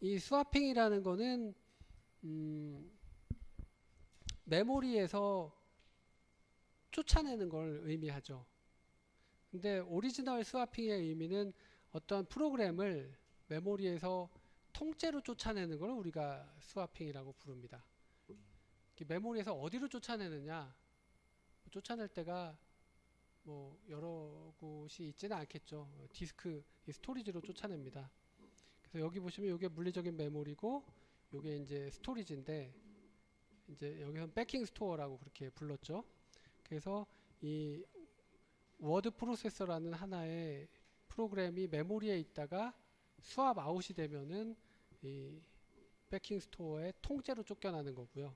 이 스와핑이라는 거는 메모리에서 쫓아내는 걸 의미하죠. 근데 오리지널 스와핑의 의미는 어떤 프로그램을 메모리에서 통째로 쫓아내는 걸 우리가 스와핑이라고 부릅니다. 메모리에서 어디로 쫓아내느냐? 쫓아낼 때가 뭐 여러 곳이 있지는 않겠죠. 디스크, 스토리지로 쫓아냅니다. 그래서 여기 보시면 이게 물리적인 메모리고 이게 이제 스토리지인데 이제 여기서는 백킹 스토어라고 그렇게 불렀죠. 그래서 이 워드 프로세서라는 하나의 프로그램이 메모리에 있다가 스왑 아웃이 되면은 이 백킹 스토어의 통째로 쫓겨나는 거고요.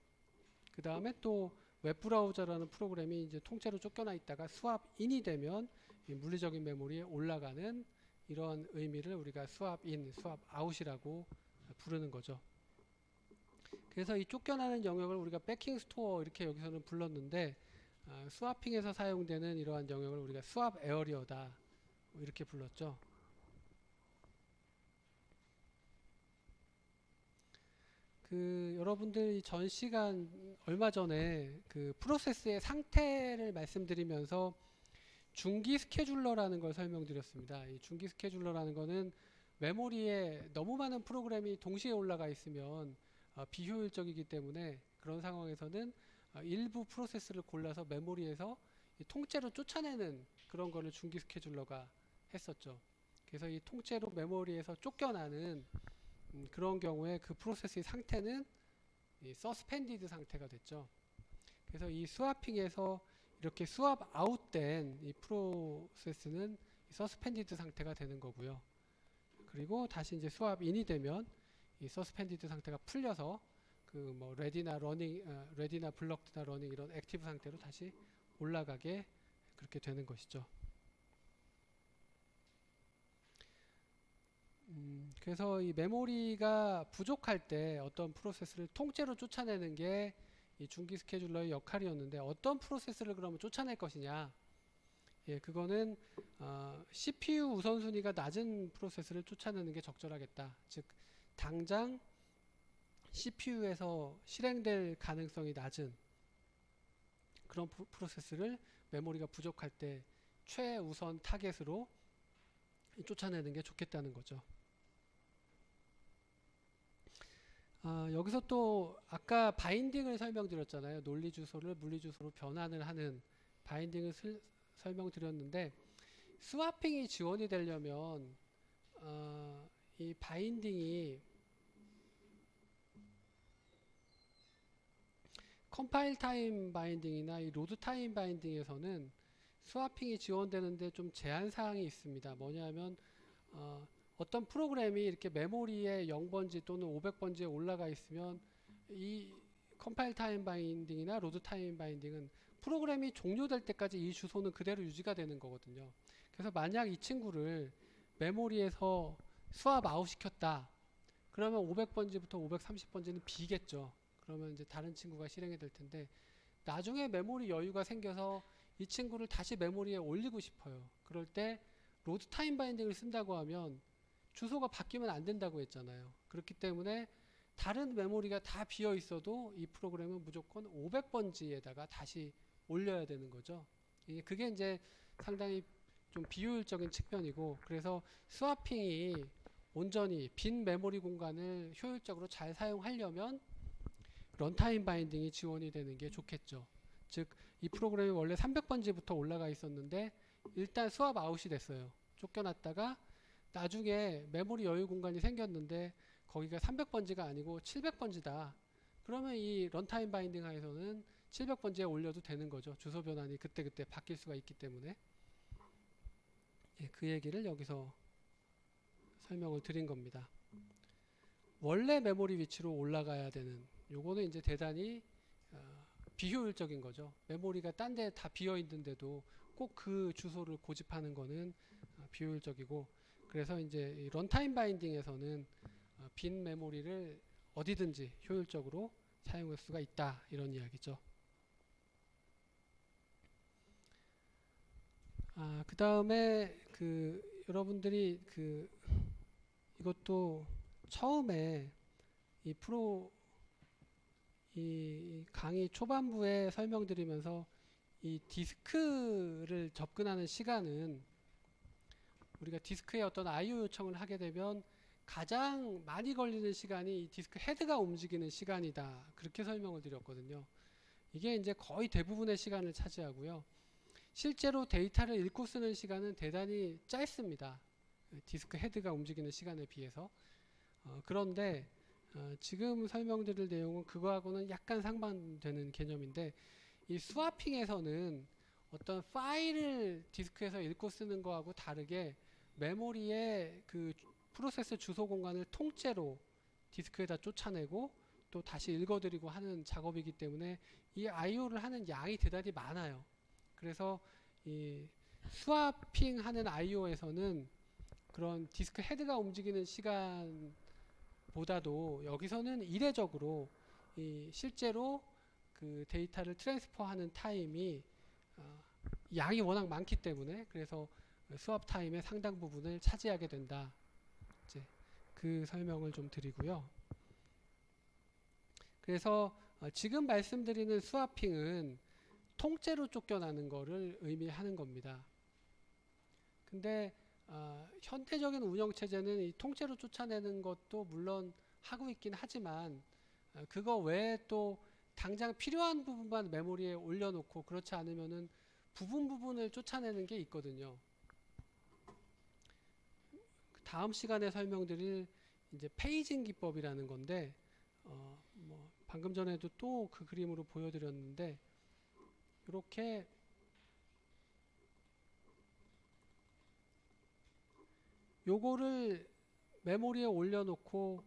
그 다음에 또 웹브라우저라는 프로그램이 이제 통째로 쫓겨나 있다가 스왑 인이 되면 이 물리적인 메모리에 올라가는 이런 의미를 우리가 스왑 인, 스왑 아웃이라고 부르는 거죠. 그래서 이 쫓겨나는 영역을 우리가 백킹 스토어 이렇게 여기서는 불렀는데 스와핑에서 사용되는 이러한 영역을 우리가 스왑 에어리어다 이렇게 불렀죠. 그 여러분들이 전 시간 얼마 전에 그 프로세스의 상태를 말씀드리면서 중기 스케줄러라는 걸 설명드렸습니다. 이 중기 스케줄러라는 거는 메모리에 너무 많은 프로그램이 동시에 올라가 있으면 비효율적이기 때문에 그런 상황에서는 일부 프로세스를 골라서 메모리에서 통째로 쫓아내는 그런 거를 중기 스케줄러가 했었죠. 그래서 이 통째로 메모리에서 쫓겨나는 그런 경우에 그 프로세스의 상태는 이 서스펜디드 상태가 됐죠. 그래서 이 스와핑에서 이렇게 스왑 아웃된 이 프로세스는 서스펜디드 상태가 되는 거고요. 그리고 다시 이제 스왑 인이 되면 이 서스펜디드 상태가 풀려서 그 뭐 레디나 러닝, 레디나 블럭드나 러닝 이런 액티브 상태로 다시 올라가게 그렇게 되는 것이죠. 그래서 이 메모리가 부족할 때 어떤 프로세스를 통째로 쫓아내는 게 이 중기 스케줄러의 역할이었는데 어떤 프로세스를 그러면 쫓아낼 것이냐? 예, 그거는 CPU 우선순위가 낮은 프로세스를 쫓아내는 게 적절하겠다. 즉 당장 CPU에서 실행될 가능성이 낮은 그런 프로세스를 메모리가 부족할 때 최우선 타겟으로 쫓아내는 게 좋겠다는 거죠. 여기서 또 아까 바인딩을 설명드렸잖아요. 논리 주소를 물리 주소로 변환을 하는 바인딩을 설명드렸는데 스와핑이 지원이 되려면 이 바인딩이 컴파일 타임 바인딩이나 이 로드 타임 바인딩에서는 스와핑이 지원되는데 좀 제한 사항이 있습니다. 뭐냐면 어떤 프로그램이 이렇게 메모리에 0번지 또는 500번지에 올라가 있으면 이 컴파일 타임 바인딩이나 로드 타임 바인딩은 프로그램이 종료될 때까지 이 주소는 그대로 유지가 되는 거거든요. 그래서 만약 이 친구를 메모리에서 스왑 아웃 시켰다. 그러면 500번지부터 530번지는 비겠죠. 그러면 이제 다른 친구가 실행이 될 텐데 나중에 메모리 여유가 생겨서 이 친구를 다시 메모리에 올리고 싶어요. 그럴 때 로드 타임 바인딩을 쓴다고 하면 주소가 바뀌면 안 된다고 했잖아요. 그렇기 때문에 다른 메모리가 다 비어 있어도 이 프로그램은 무조건 500번지에다가 다시 올려야 되는 거죠. 그게 이제 상당히 좀 비효율적인 측면이고 그래서 스와핑이 온전히 빈 메모리 공간을 효율적으로 잘 사용하려면 런타임 바인딩이 지원이 되는 게 좋겠죠. 즉 이 프로그램이 원래 300번지부터 올라가 있었는데 일단 스왑 아웃이 됐어요. 쫓겨났다가 나중에 메모리 여유 공간이 생겼는데 거기가 300번지가 아니고 700번지다. 그러면 이 런타임 바인딩 하에서는 700번지에 올려도 되는 거죠. 주소 변환이 그때그때 바뀔 수가 있기 때문에. 예, 그 얘기를 여기서 설명을 드린 겁니다. 원래 메모리 위치로 올라가야 되는 요거는 이제 대단히 비효율적인 거죠. 메모리가 딴 데 다 비어 있는데도 꼭 그 주소를 고집하는 거는 비효율적이고 그래서 이제 이 런타임 바인딩에서는 빈 메모리를 어디든지 효율적으로 사용할 수가 있다 이런 이야기죠. 그 다음에 그 여러분들이 그 이것도 처음에 이 강의 초반부에 설명드리면서 이 디스크를 접근하는 시간은 우리가 디스크에 어떤 I/O 요청을 하게 되면 가장 많이 걸리는 시간이 이 디스크 헤드가 움직이는 시간이다. 그렇게 설명을 드렸거든요. 이게 이제 거의 대부분의 시간을 차지하고요. 실제로 데이터를 읽고 쓰는 시간은 대단히 짧습니다. 디스크 헤드가 움직이는 시간에 비해서. 그런데 지금 설명드릴 내용은 그거하고는 약간 상반되는 개념인데 이 스와핑에서는 어떤 파일을 디스크에서 읽고 쓰는 거하고 다르게 메모리에 그 프로세스 주소 공간을 통째로 디스크에다 쫓아내고 또 다시 읽어드리고 하는 작업이기 때문에 이 I/O를 하는 양이 대단히 많아요. 그래서 이 스와핑하는 I/O에서는 그런 디스크 헤드가 움직이는 시간보다도 여기서는 이례적으로 이 실제로 그 데이터를 트랜스퍼하는 타임이 양이 워낙 많기 때문에 그래서 수압 타임의 상당 부분을 차지하게 된다. 이제 그 설명을 좀 드리고요. 그래서 지금 말씀드리는 스와핑은 통째로 쫓겨나는 것을 의미하는 겁니다. 근데 현대적인 운영체제는 이 통째로 쫓아내는 것도 물론 하고 있긴 하지만 그거 외에 또 당장 필요한 부분만 메모리에 올려놓고 그렇지 않으면은 부분을 쫓아내는 게 있거든요. 다음 시간에 설명드릴 이제 페이징 기법이라는 건데 뭐 방금 전에도 또 그 그림으로 보여드렸는데 이렇게 요거를 메모리에 올려놓고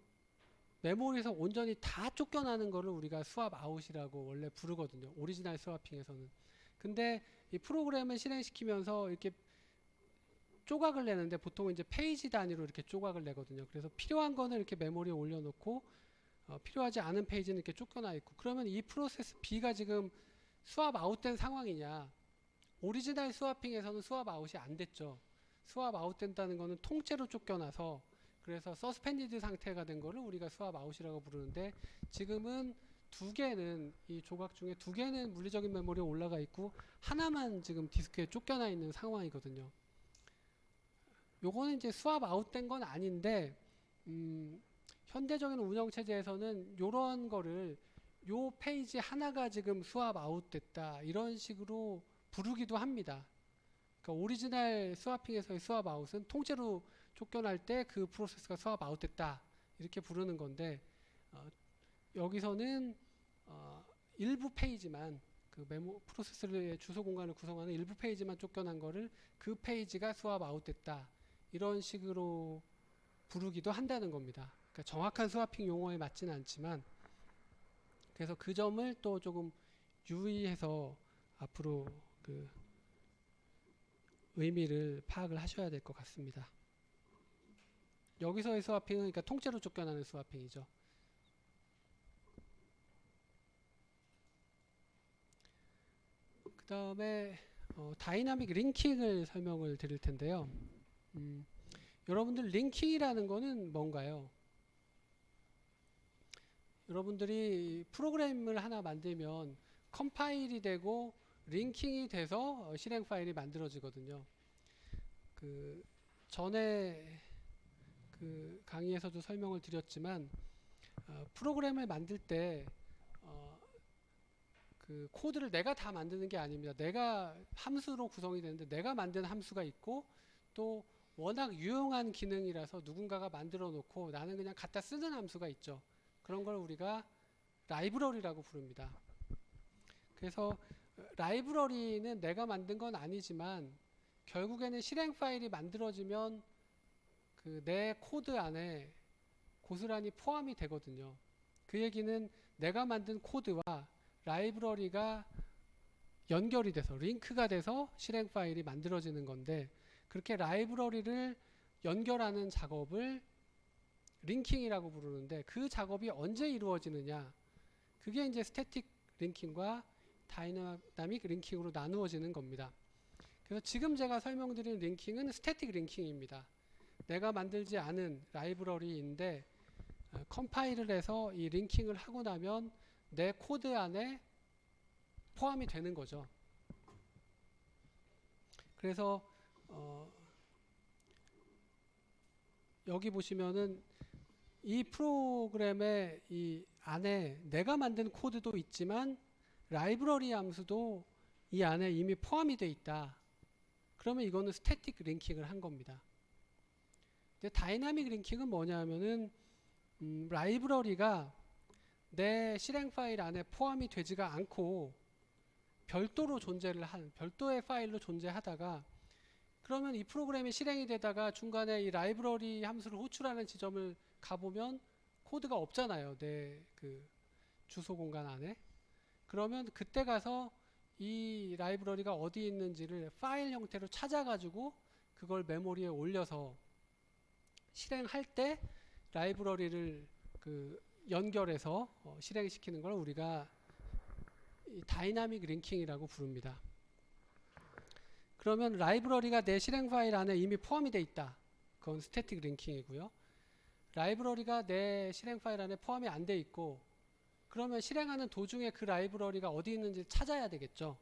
메모리에서 온전히 다 쫓겨나는 거를 우리가 스왑 아웃이라고 원래 부르거든요. 오리지널 스와핑에서는. 근데 이 프로그램을 실행시키면서 이렇게 조각을 내는데 보통 이제 페이지 단위로 이렇게 조각을 내거든요. 그래서 필요한 거는 이렇게 메모리에 올려놓고 필요하지 않은 페이지는 이렇게 쫓겨나 있고 그러면 이 프로세스 B가 지금 스왑 아웃된 상황이냐? 오리지널 스와핑에서는 스왑 아웃이 안 됐죠. 스왑 아웃된다는 거는 통째로 쫓겨나서 그래서 서스펜디드 상태가 된 거를 우리가 스왑 아웃이라고 부르는데 지금은 두 개는 이 조각 중에 두 개는 물리적인 메모리에 올라가 있고 하나만 지금 디스크에 쫓겨나 있는 상황이거든요. 요거는 이제 스왑 아웃된 건 아닌데 현대적인 운영 체제에서는 요런 거를 요 페이지 하나가 지금 스왑 아웃됐다 이런 식으로 부르기도 합니다. 그러니까 오리지널 스와핑에서의 스왑 아웃은 통째로 쫓겨날 때 그 프로세스가 스왑 아웃됐다 이렇게 부르는 건데 여기서는 일부 페이지만 그 메모 프로세스의 주소 공간을 구성하는 일부 페이지만 쫓겨난 거를 그 페이지가 스왑 아웃됐다 이런 식으로 부르기도 한다는 겁니다. 그러니까 정확한 스와핑 용어에 맞지는 않지만 그래서 그 점을 또 조금 유의해서 앞으로 그 의미를 파악을 하셔야 될 것 같습니다. 여기서의 스와핑은 그러니까 통째로 쫓겨나는 스와핑이죠. 그 다음에 다이나믹 링킹을 설명을 드릴 텐데요. 여러분들 링킹이라는 거는 뭔가요? 여러분들이 프로그램을 하나 만들면 컴파일이 되고 링킹이 돼서 실행 파일이 만들어지거든요. 그 전에 그 강의에서도 설명을 드렸지만 프로그램을 만들 때 그 코드를 내가 다 만드는 게 아닙니다. 내가 함수로 구성이 되는데 내가 만든 함수가 있고 또 워낙 유용한 기능이라서 누군가가 만들어 놓고 나는 그냥 갖다 쓰는 함수가 있죠. 그런 걸 우리가 라이브러리라고 부릅니다. 그래서 라이브러리는 내가 만든 건 아니지만 결국에는 실행 파일이 만들어지면 그 내 코드 안에 고스란히 포함이 되거든요. 그 얘기는 내가 만든 코드와 라이브러리가 연결이 돼서 링크가 돼서 실행 파일이 만들어지는 건데 그렇게 라이브러리를 연결하는 작업을 링킹이라고 부르는데 그 작업이 언제 이루어지느냐 그게 이제 스태틱 링킹과 다이나믹 링킹으로 나누어지는 겁니다. 그래서 지금 제가 설명드린 링킹은 스태틱 링킹입니다. 내가 만들지 않은 라이브러리인데 컴파일을 해서 이 링킹을 하고 나면 내 코드 안에 포함이 되는 거죠. 그래서 여기 보시면은 이 프로그램의 이 안에 내가 만든 코드도 있지만 라이브러리 함수도 이 안에 이미 포함이 되어 있다. 그러면 이거는 스태틱 링킹을 한 겁니다. 근데 다이나믹 링킹은 뭐냐면은 라이브러리가 내 실행 파일 안에 포함이 되지가 않고 별도로 존재를 한 별도의 파일로 존재하다가 그러면 이 프로그램이 실행이 되다가 중간에 이 라이브러리 함수를 호출하는 지점을 가보면 코드가 없잖아요. 내 그 주소 공간 안에. 그러면 그때 가서 이 라이브러리가 어디 있는지를 파일 형태로 찾아가지고 그걸 메모리에 올려서 실행할 때 라이브러리를 그 연결해서 실행시키는 걸 우리가 이 다이나믹 링킹이라고 부릅니다. 그러면 라이브러리가 내 실행 파일 안에 이미 포함이 되어 있다. 그건 스태틱 링킹이고요. 라이브러리가 내 실행 파일 안에 포함이 안 돼 있고, 그러면 실행하는 도중에 그 라이브러리가 어디 있는지 찾아야 되겠죠.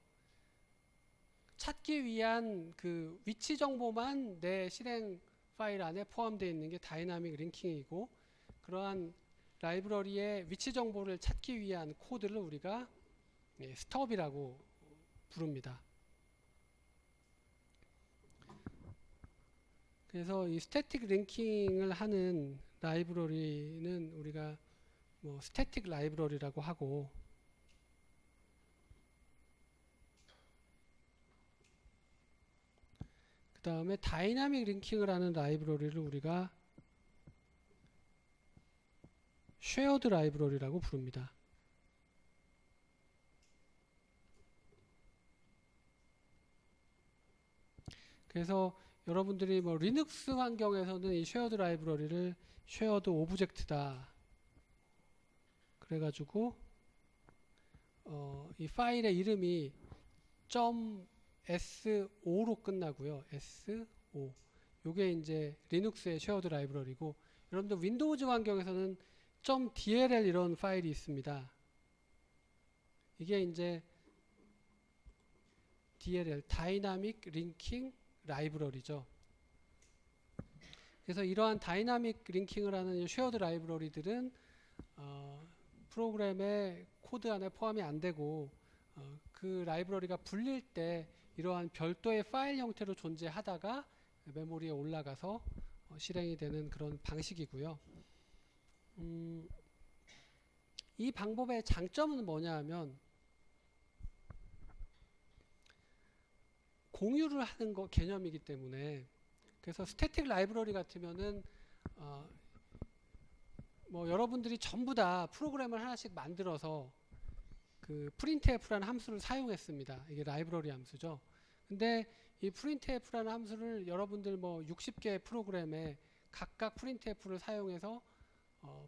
찾기 위한 그 위치 정보만 내 실행 파일 안에 포함되어 있는 게 다이나믹 링킹이고, 그러한 라이브러리의 위치 정보를 찾기 위한 코드를 우리가 스톱이라고 부릅니다. 그래서 이 스태틱 링킹을 하는 라이브러리는 우리가 뭐 스태틱 라이브러리라고 하고, 그 다음에 다이나믹 링킹을 하는 라이브러리를 우리가 쉐어드 라이브러리라고 부릅니다. 그래서 여러분들이 뭐 리눅스 환경에서는 이 쉐어드 라이브러리를 쉐어드 오브젝트다 그래가지고 이 파일의 이름이 .so.로 끝나고요. .so. 요게 이제 리눅스의 쉐어드 라이브러리고, 여러분들 윈도우즈 환경에서는 .dll 이런 파일이 있습니다. 이게 이제 DLL 다이나믹 링킹 라이브러리죠. 그래서 이러한 다이나믹 링킹을 하는 쉐어드 라이브러리들은 프로그램의 코드 안에 포함이 안 되고 그 라이브러리가 불릴 때 이러한 별도의 파일 형태로 존재하다가 메모리에 올라가서 실행이 되는 그런 방식이고요. 이 방법의 장점은 뭐냐 하면 공유를 하는 거 개념이기 때문에, 그래서 스태틱 라이브러리 같으면은 뭐 여러분들이 전부 다 프로그램을 하나씩 만들어서 그 printf라는 함수를 사용했습니다. 이게 라이브러리 함수죠. 근데 이 printf라는 함수를 여러분들 뭐 60개의 프로그램에 각각 printf를 사용해서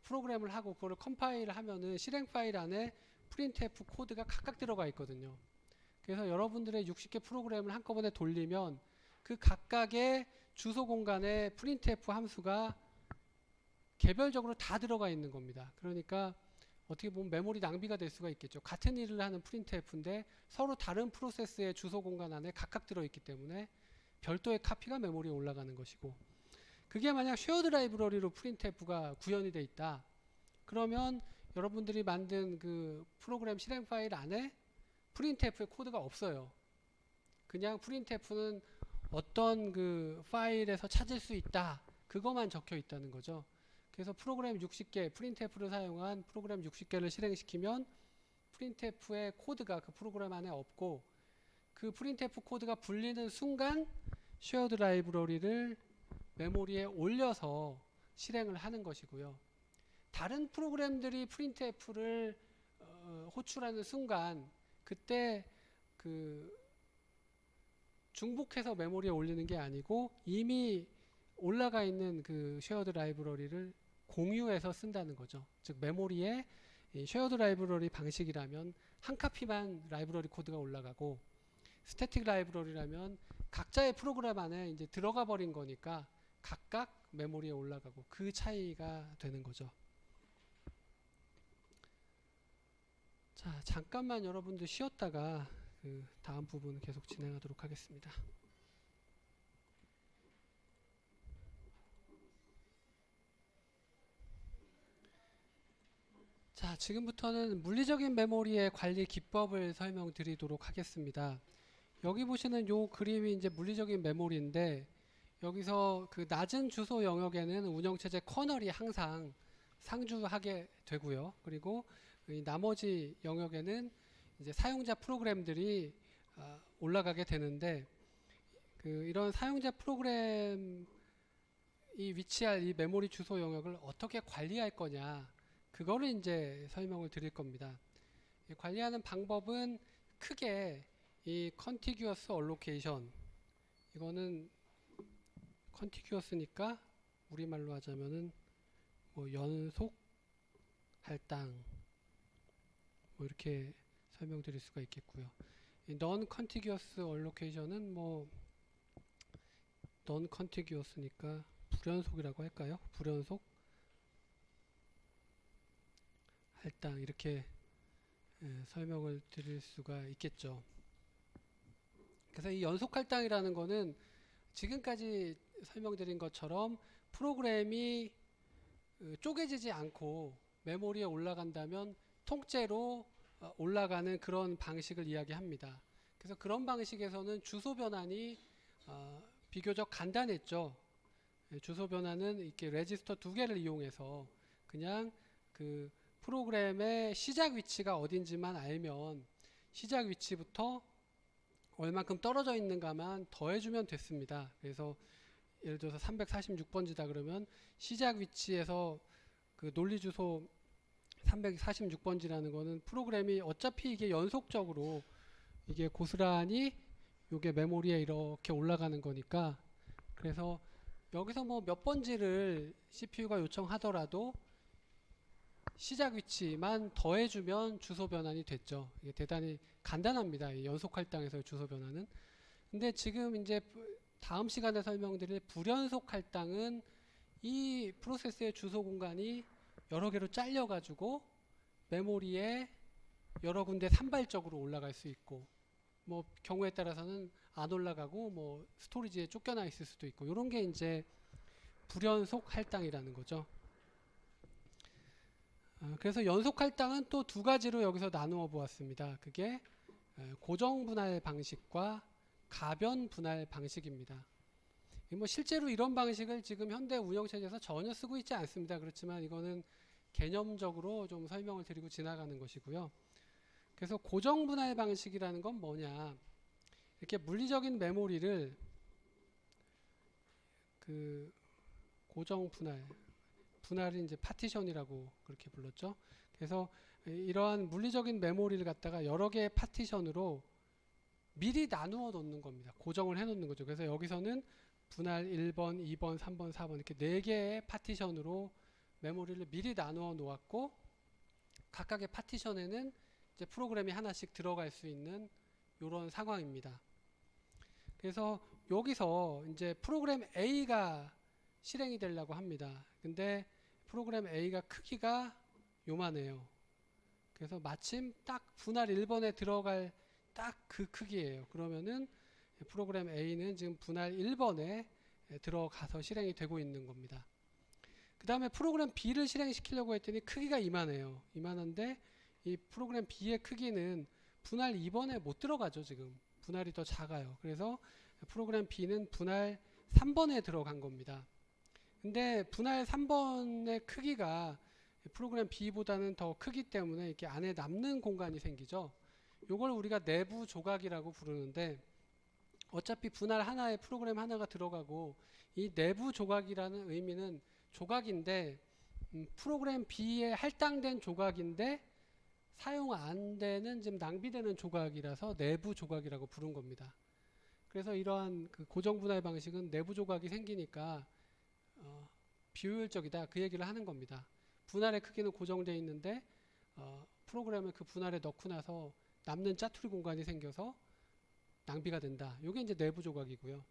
프로그램을 하고 그거를 컴파일을 하면은 실행 파일 안에 printf 코드가 각각 들어가 있거든요. 그래서 여러분들의 60개 프로그램을 한꺼번에 돌리면 그 각각의 주소 공간에 printf 함수가 개별적으로 다 들어가 있는 겁니다. 그러니까 어떻게 보면 메모리 낭비가 될 수가 있겠죠. 같은 일을 하는 printf인데 서로 다른 프로세스의 주소 공간 안에 각각 들어있기 때문에 별도의 카피가 메모리에 올라가는 것이고, 그게 만약 쉐어드 라이브러리로 printf가 구현이 돼 있다. 그러면 여러분들이 만든 그 프로그램 실행 파일 안에 printf의 코드가 없어요. 그냥 printf는 어떤 그 파일에서 찾을 수 있다. 그것만 적혀 있다는 거죠. 그래서 프로그램 60개, printf를 사용한 프로그램 60개를 실행시키면 printf의 코드가 그 프로그램 안에 없고, 그 printf 코드가 불리는 순간 쉐어드 라이브러리를 메모리에 올려서 실행을 하는 것이고요. 다른 프로그램들이 printf를 호출하는 순간 그때 그 중복해서 메모리에 올리는 게 아니고 이미 올라가 있는 그 쉐어드 라이브러리를 공유해서 쓴다는 거죠. 즉 메모리에 쉐어드 라이브러리 방식이라면 한 카피만 라이브러리 코드가 올라가고, 스태틱 라이브러리라면 각자의 프로그램 안에 이제 들어가 버린 거니까 각각 메모리에 올라가고, 그 차이가 되는 거죠. 자, 잠깐만 여러분들 쉬었다가 그 다음 부분 계속 진행하도록 하겠습니다. 자, 지금부터는 물리적인 메모리의 관리 기법을 설명드리도록 하겠습니다. 여기 보시는 요 그림이 이제 물리적인 메모리인데, 여기서 그 낮은 주소 영역에는 운영체제 커널이 항상 상주하게 되고요. 그리고 이 나머지 영역에는 이제 사용자 프로그램들이 올라가게 되는데, 이런 사용자 프로그램이 위치할 이 메모리 주소 영역을 어떻게 관리할 거냐, 그거를 이제 설명을 드릴 겁니다. 관리하는 방법은 크게 이 contiguous allocation, 이거는 contiguous니까 우리말로 하자면은 뭐 연속 할당, 뭐 이렇게 설명드릴 수가 있겠고요. non-contiguous allocation은 뭐 non-contiguous니까 불연속이라고 할까요? 불연속 할당, 이렇게 설명을 드릴 수가 있겠죠. 그래서 이 연속 할당이라는 거는 지금까지 설명드린 것처럼 프로그램이 쪼개지지 않고 메모리에 올라간다면 통째로 올라가는 그런 방식을 이야기합니다. 그래서 그런 방식에서는 주소 변환이 비교적 간단했죠. 주소 변환은 이렇게 레지스터 2개를 이용해서 그냥 그 프로그램의 시작 위치가 어딘지만 알면 시작 위치부터 얼만큼 떨어져 있는가만 더해주면 됐습니다. 그래서 예를 들어서 346번지다 그러면 시작 위치에서 그 논리 주소 346번지라는 거는 프로그램이 어차피 이게 연속적으로 이게 고스란히 이게 메모리에 이렇게 올라가는 거니까, 그래서 여기서 뭐 몇 번지를 CPU가 요청하더라도 시작 위치만 더해주면 주소 변환이 됐죠. 이게 대단히 간단합니다. 이 연속 할당에서의 주소 변환은. 근데 지금 이제 다음 시간에 설명드릴 불연속 할당은 이 프로세스의 주소 공간이 여러 개로 잘려 가지고 메모리에 여러 군데 산발적으로 올라갈 수 있고, 뭐 경우에 따라서는 안 올라가고 뭐 스토리지에 쫓겨나 있을 수도 있고, 이런 게 이제 불연속 할당이라는 거죠. 그래서 연속 할당은 또 두 가지로 여기서 나누어 보았습니다. 그게 고정 분할 방식과 가변 분할 방식입니다. 뭐 실제로 이런 방식을 지금 현대 운영체제에서 전혀 쓰고 있지 않습니다. 그렇지만 이거는 개념적으로 좀 설명을 드리고 지나가는 것이고요. 그래서 고정 분할 방식이라는 건 뭐냐, 이렇게 물리적인 메모리를 그 고정 분할이 이제 파티션이라고 그렇게 불렀죠. 그래서 이러한 물리적인 메모리를 갖다가 여러 개의 파티션으로 미리 나누어 놓는 겁니다. 고정을 해 놓는 거죠. 그래서 여기서는 분할 1번, 2번, 3번, 4번 이렇게 4개의 파티션으로 메모리를 미리 나누어 놓았고, 각각의 파티션에는 이제 프로그램이 하나씩 들어갈 수 있는 이런 상황입니다. 그래서 여기서 이제 프로그램 A가 실행이 되려고 합니다. 근데 프로그램 A가 크기가 요만해요. 그래서 마침 딱 분할 1번에 들어갈 딱 그 크기예요. 그러면은 프로그램 A는 지금 분할 1번에 들어가서 실행이 되고 있는 겁니다. 그 다음에 프로그램 B를 실행시키려고 했더니 크기가 이만해요. 이만한데 이 프로그램 B의 크기는 분할 2번에 못 들어가죠. 지금 분할이 더 작아요. 그래서 프로그램 B는 분할 3번에 들어간 겁니다. 근데 분할 3번의 크기가 프로그램 B보다는 더 크기 때문에 이렇게 안에 남는 공간이 생기죠. 이걸 우리가 내부 조각이라고 부르는데, 어차피 분할 하나에 프로그램 하나가 들어가고 이 내부 조각이라는 의미는 조각인데 프로그램 B에 할당된 조각인데 사용 안 되는, 지금 낭비되는 조각이라서 내부 조각이라고 부른 겁니다. 그래서 이러한 그 고정 분할 방식은 내부 조각이 생기니까 비효율적이다, 그 얘기를 하는 겁니다. 분할의 크기는 고정되어 있는데 프로그램을 그 분할에 넣고 나서 남는 짜투리 공간이 생겨서 낭비가 된다. 이게 이제 내부 조각이고요.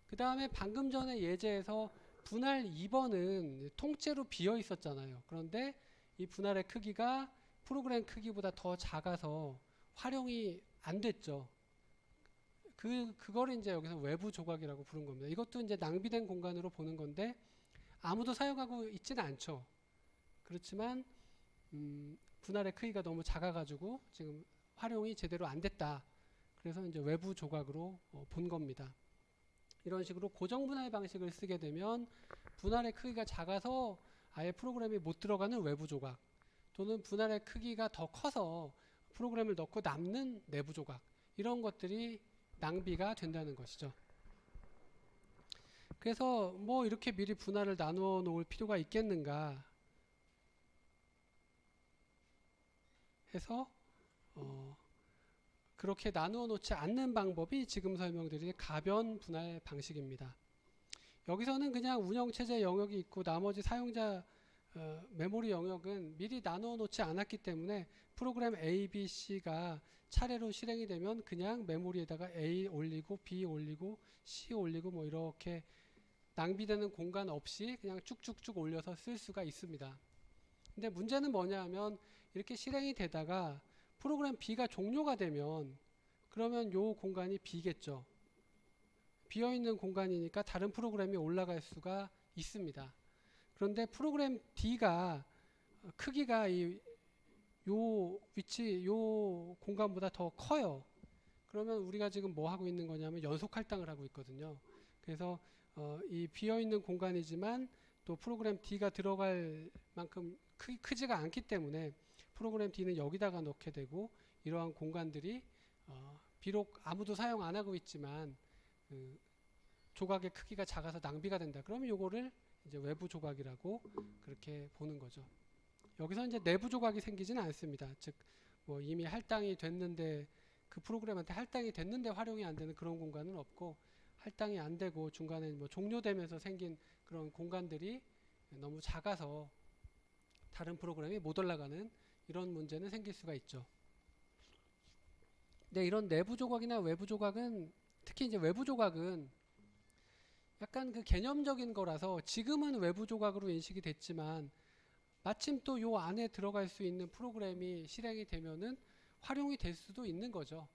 그 다음에 방금 전에 예제에서 분할 2번은 통째로 비어 있었잖아요. 그런데 이 분할의 크기가 프로그램 크기보다 더 작아서 활용이 안 됐죠. 그거를 이제 여기서 외부 조각이라고 부른 겁니다. 이것도 이제 낭비된 공간으로 보는 건데 아무도 사용하고 있지는 않죠. 그렇지만 분할의 크기가 너무 작아가지고 지금 활용이 제대로 안 됐다. 그래서 이제 외부 조각으로 본 겁니다. 이런 식으로 고정 분할 방식을 쓰게 되면 분할의 크기가 작아서 아예 프로그램이 못 들어가는 외부 조각, 또는 분할의 크기가 더 커서 프로그램을 넣고 남는 내부 조각, 이런 것들이 낭비가 된다는 것이죠. 그래서 뭐 이렇게 미리 분할을 나누어 놓을 필요가 있겠는가 해서 그렇게 나누어 놓지 않는 방법이 지금 설명드린 가변 분할 방식입니다. 여기서는 그냥 운영체제 영역이 있고 나머지 사용자 메모리 영역은 미리 나누어 놓지 않았기 때문에 프로그램 A, B, C가 차례로 실행이 되면 그냥 메모리에다가 A 올리고 B 올리고 C 올리고 뭐 이렇게 낭비되는 공간 없이 그냥 쭉쭉쭉 올려서 쓸 수가 있습니다. 근데 문제는 뭐냐 하면 이렇게 실행이 되다가 프로그램 B가 종료가 되면 그러면 요 공간이 비겠죠. 비어있는 공간이니까 다른 프로그램이 올라갈 수가 있습니다. 그런데 프로그램 D가 크기가 요 위치, 요 공간보다 더 커요. 그러면 우리가 지금 뭐 하고 있는 거냐면 연속 할당을 하고 있거든요. 그래서 이 비어있는 공간이지만 또 프로그램 D가 들어갈 만큼 크지가 않기 때문에 프로그램 D는 여기다가 넣게 되고 이러한 공간들이 비록 아무도 사용 안 하고 있지만 조각의 크기가 작아서 낭비가 된다. 그러면 요거를 이제 외부 조각이라고 그렇게 보는 거죠. 여기서 이제 내부 조각이 생기지는 않습니다. 즉 뭐 이미 할당이 됐는데 그 프로그램한테 할당이 됐는데 활용이 안 되는 그런 공간은 없고 할당이 안 되고 중간에 뭐 종료되면서 생긴 그런 공간들이 너무 작아서 다른 프로그램이 못 올라가는 이런 문제는 생길 수가 있죠. 근데 이런 내부 조각이나 외부 조각은 특히 이제 외부 조각은 약간 그 개념적인 거라서 지금은 외부 조각으로 인식이 됐지만 마침 또 요 안에 들어갈 수 있는 프로그램이 실행이 되면은 활용이 될 수도 있는 거죠.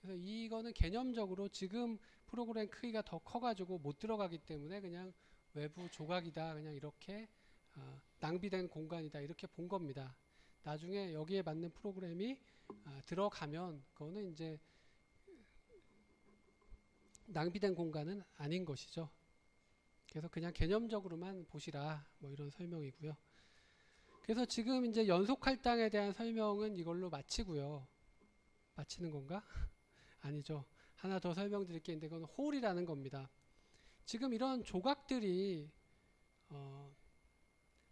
그래서 이거는 개념적으로 지금 프로그램 크기가 더 커가지고 못 들어가기 때문에 그냥 외부 조각이다. 그냥 이렇게 낭비된 공간이다. 이렇게 본 겁니다. 나중에 여기에 맞는 프로그램이 들어가면 그거는 이제 낭비된 공간은 아닌 것이죠. 그래서 그냥 개념적으로만 보시라. 뭐 이런 설명이고요. 그래서 지금 이제 연속 할당에 대한 설명은 이걸로 마치고요. 마치는 건가? 아니죠. 하나 더 설명드릴 게 있는데 그건 홀이라는 겁니다. 지금 이런 조각들이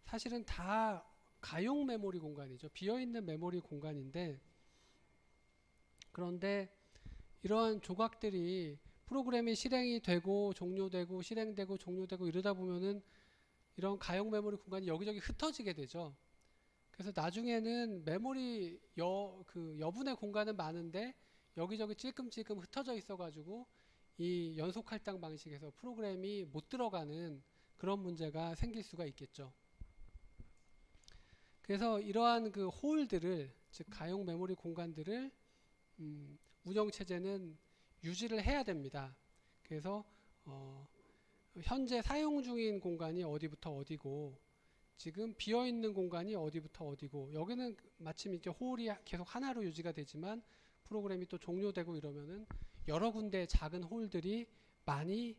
사실은 다 가용 메모리 공간이죠. 비어있는 메모리 공간인데 그런데 이러한 조각들이 프로그램이 실행이 되고 종료되고 실행되고 종료되고 이러다 보면은 이런 가용 메모리 공간이 여기저기 흩어지게 되죠. 그래서 나중에는 메모리 여분의 공간은 많은데 여기저기 찔끔찔끔 흩어져 있어가지고 이 연속 할당 방식에서 프로그램이 못 들어가는 그런 문제가 생길 수가 있겠죠. 그래서 이러한 그 홀들을 즉 가용 메모리 공간들을 운영체제는 유지를 해야 됩니다. 그래서 현재 사용 중인 공간이 어디부터 어디고 지금 비어있는 공간이 어디부터 어디고 여기는 마침 이제 홀이 계속 하나로 유지가 되지만 프로그램이 또 종료되고 이러면은 여러 군데 작은 홀들이 많이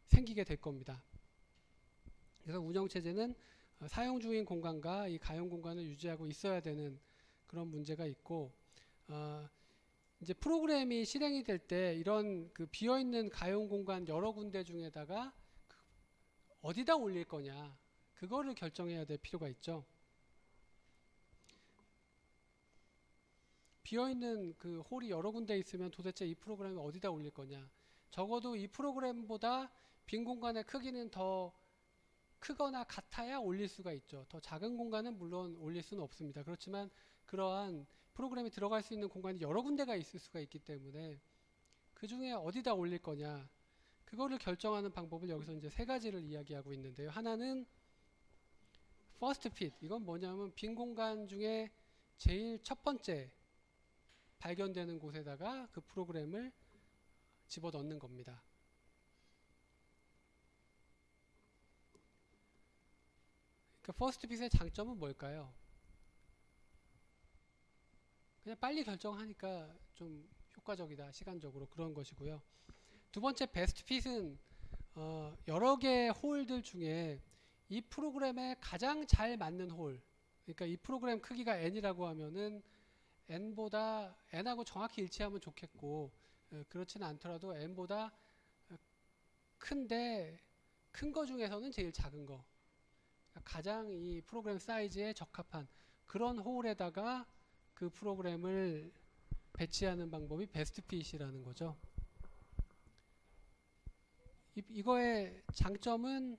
생기게 될 겁니다. 그래서 운영체제는 사용 중인 공간과 이 가용 공간을 유지하고 있어야 되는 그런 문제가 있고 이제 프로그램이 실행이 될 때 이런 비어있는 가용 공간 여러 군데 중에다가 어디다 올릴 거냐 그거를 결정해야 될 필요가 있죠. 비어있는 그 홀이 여러 군데 있으면 도대체 이 프로그램을 어디다 올릴 거냐. 적어도 이 프로그램보다 빈 공간의 크기는 더 크거나 같아야 올릴 수가 있죠. 더 작은 공간은 물론 올릴 수는 없습니다. 그렇지만 그러한 프로그램이 들어갈 수 있는 공간이 여러 군데가 있을 수가 있기 때문에 그 중에 어디다 올릴 거냐. 그거를 결정하는 방법을 여기서 이제 세 가지를 이야기하고 있는데요. 하나는 first fit. 이건 뭐냐면 빈 공간 중에 제일 첫 번째 발견되는 곳에다가 그 프로그램을 집어넣는 겁니다. 그 퍼스트 핏의 장점은 뭘까요? 그냥 빨리 결정하니까 좀 효과적이다, 시간적으로 그런 것이고요. 두 번째 베스트 핏은 여러 개의 홀들 중에 이 프로그램에 가장 잘 맞는 홀, 그러니까 이 프로그램 크기가 n이라고 하면은 n보다 n하고 정확히 일치하면 좋겠고 그렇지는 않더라도 n보다 큰데 큰 거 중에서는 제일 작은 거, 가장 이 프로그램 사이즈에 적합한 그런 홀에다가 그 프로그램을 배치하는 방법이 베스트핏이라는 거죠. 이거의 장점은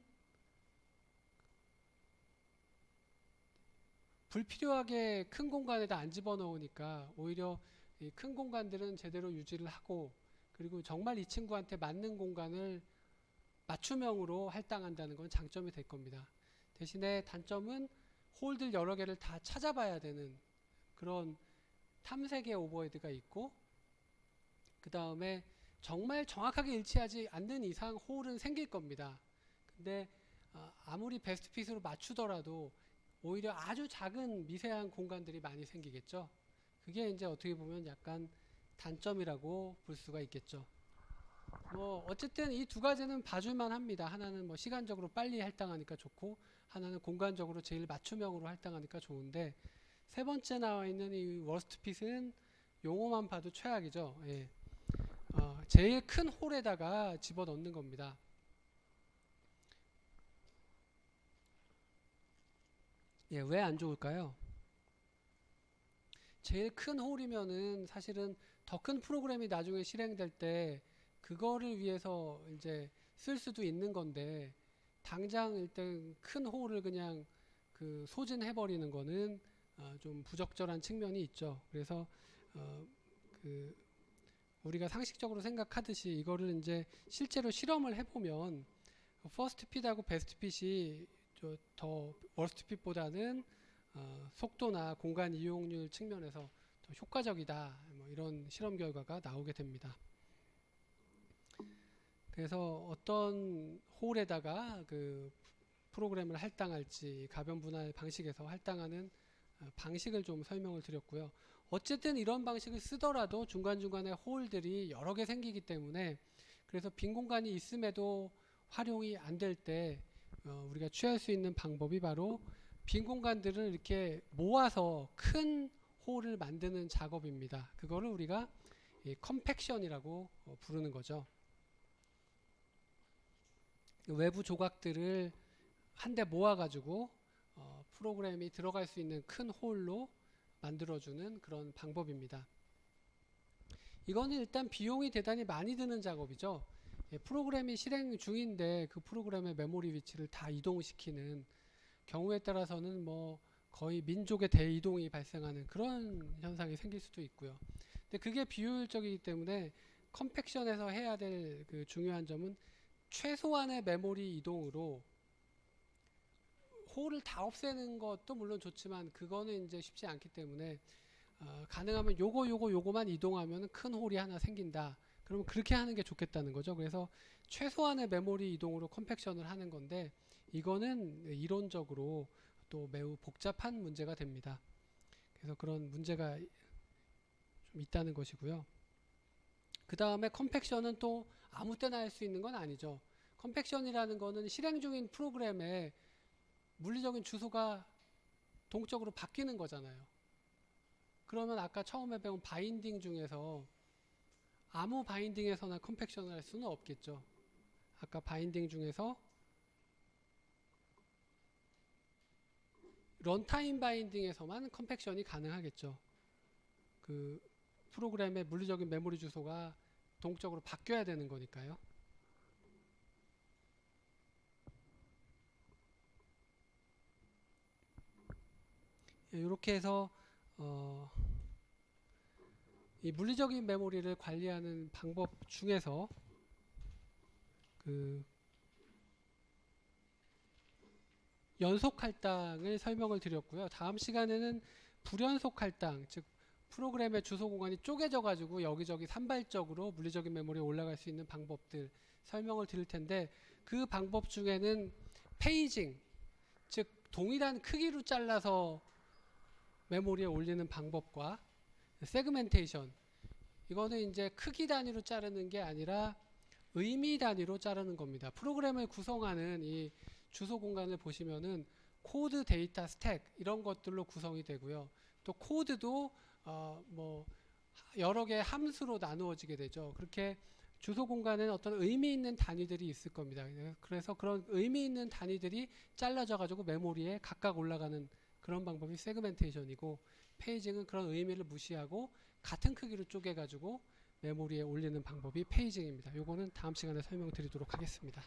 불필요하게 큰 공간에다 안 집어넣으니까 오히려 이 큰 공간들은 제대로 유지를 하고, 그리고 정말 이 친구한테 맞는 공간을 맞춤형으로 할당한다는 건 장점이 될 겁니다. 대신에 단점은 홀들 여러 개를 다 찾아봐야 되는 그런 탐색의 오버헤드가 있고, 그 다음에 정말 정확하게 일치하지 않는 이상 홀은 생길 겁니다. 근데 아무리 베스트핏으로 맞추더라도 오히려 아주 작은 미세한 공간들이 많이 생기겠죠. 그게 이제 어떻게 보면 약간 단점이라고 볼 수가 있겠죠. 뭐 어쨌든 이 두 가지는 봐줄만 합니다. 하나는 뭐 시간적으로 빨리 할당하니까 좋고, 하나는 공간적으로 제일 맞춤형으로 할당하니까 좋은데, 세 번째 나와 있는 이 워스트핏은 용어만 봐도 최악이죠. 예. 제일 큰 홀에다가 집어넣는 겁니다. 예, 왜 안 좋을까요? 제일 큰 홀이면은 사실은 더 큰 프로그램이 나중에 실행될 때 그거를 위해서 이제 쓸 수도 있는 건데, 당장 일단 큰 홀을 그냥 그 소진해 버리는 거는 좀 부적절한 측면이 있죠. 그래서 그 우리가 상식적으로 생각하듯이 이거를 이제 실제로 실험을 해보면 퍼스트 핏하고 베스트 핏이 더 워스트 핏보다는 속도나 공간 이용률 측면에서 더 효과적이다, 뭐 이런 실험 결과가 나오게 됩니다. 그래서 어떤 홀에다가 그 프로그램을 할당할지, 가변 분할 방식에서 할당하는 방식을 좀 설명을 드렸고요. 어쨌든 이런 방식을 쓰더라도 중간중간에 홀들이 여러 개 생기기 때문에, 그래서 빈 공간이 있음에도 활용이 안 될 때 우리가 취할 수 있는 방법이 바로 빈 공간들을 이렇게 모아서 큰 홀을 만드는 작업입니다. 그거를 우리가 컴팩션이라고 부르는 거죠. 외부 조각들을 한데 모아가지고 프로그램이 들어갈 수 있는 큰 홀로 만들어주는 그런 방법입니다. 이거는 일단 비용이 대단히 많이 드는 작업이죠. 프로그램이 실행 중인데 그 프로그램의 메모리 위치를 다 이동시키는 경우에 따라서는 뭐 거의 민족의 대이동이 발생하는 그런 현상이 생길 수도 있고요. 근데 그게 비효율적이기 때문에 컴팩션에서 해야 될 그 중요한 점은 최소한의 메모리 이동으로 홀을 다 없애는 것도 물론 좋지만 그거는 이제 쉽지 않기 때문에 가능하면 요거만 이동하면 큰 홀이 하나 생긴다. 그러면 그렇게 하는 게 좋겠다는 거죠. 그래서 최소한의 메모리 이동으로 컴팩션을 하는 건데, 이거는 이론적으로 또 매우 복잡한 문제가 됩니다. 그래서 그런 문제가 좀 있다는 것이고요. 그 다음에 컴팩션은 또 아무 때나 할 수 있는 건 아니죠. 컴팩션이라는 거는 실행 중인 프로그램에 물리적인 주소가 동적으로 바뀌는 거잖아요. 그러면 아까 처음에 배운 바인딩 중에서 아무 바인딩에서나 컴팩션을 할 수는 없겠죠. 아까 바인딩 중에서 런타임 바인딩에서만 컴팩션이 가능하겠죠. 그 프로그램의 물리적인 메모리 주소가 동적으로 바뀌어야 되는 거니까요. 이렇게 해서 이 물리적인 메모리를 관리하는 방법 중에서 그 연속 할당을 설명을 드렸고요. 다음 시간에는 불연속 할당, 즉 프로그램의 주소 공간이 쪼개져 가지고 여기저기 산발적으로 물리적인 메모리에 올라갈 수 있는 방법들 설명을 드릴 텐데, 그 방법 중에는 페이징, 즉 동일한 크기로 잘라서 메모리에 올리는 방법과 세그멘테이션, 이거는 이제 크기 단위로 자르는 게 아니라 의미 단위로 자르는 겁니다. 프로그램을 구성하는 이 주소 공간을 보시면은 코드, 데이터, 스택 이런 것들로 구성이 되고요. 또 코드도 뭐 여러 개의 함수로 나누어지게 되죠. 그렇게 주소 공간에는 어떤 의미 있는 단위들이 있을 겁니다. 그래서 그런 의미 있는 단위들이 잘라져 가지고 메모리에 각각 올라가는 그런 방법이 세그멘테이션이고, 페이징은 그런 의미를 무시하고 같은 크기로 쪼개 가지고 메모리에 올리는 방법이 페이징입니다. 요거는 다음 시간에 설명드리도록 하겠습니다.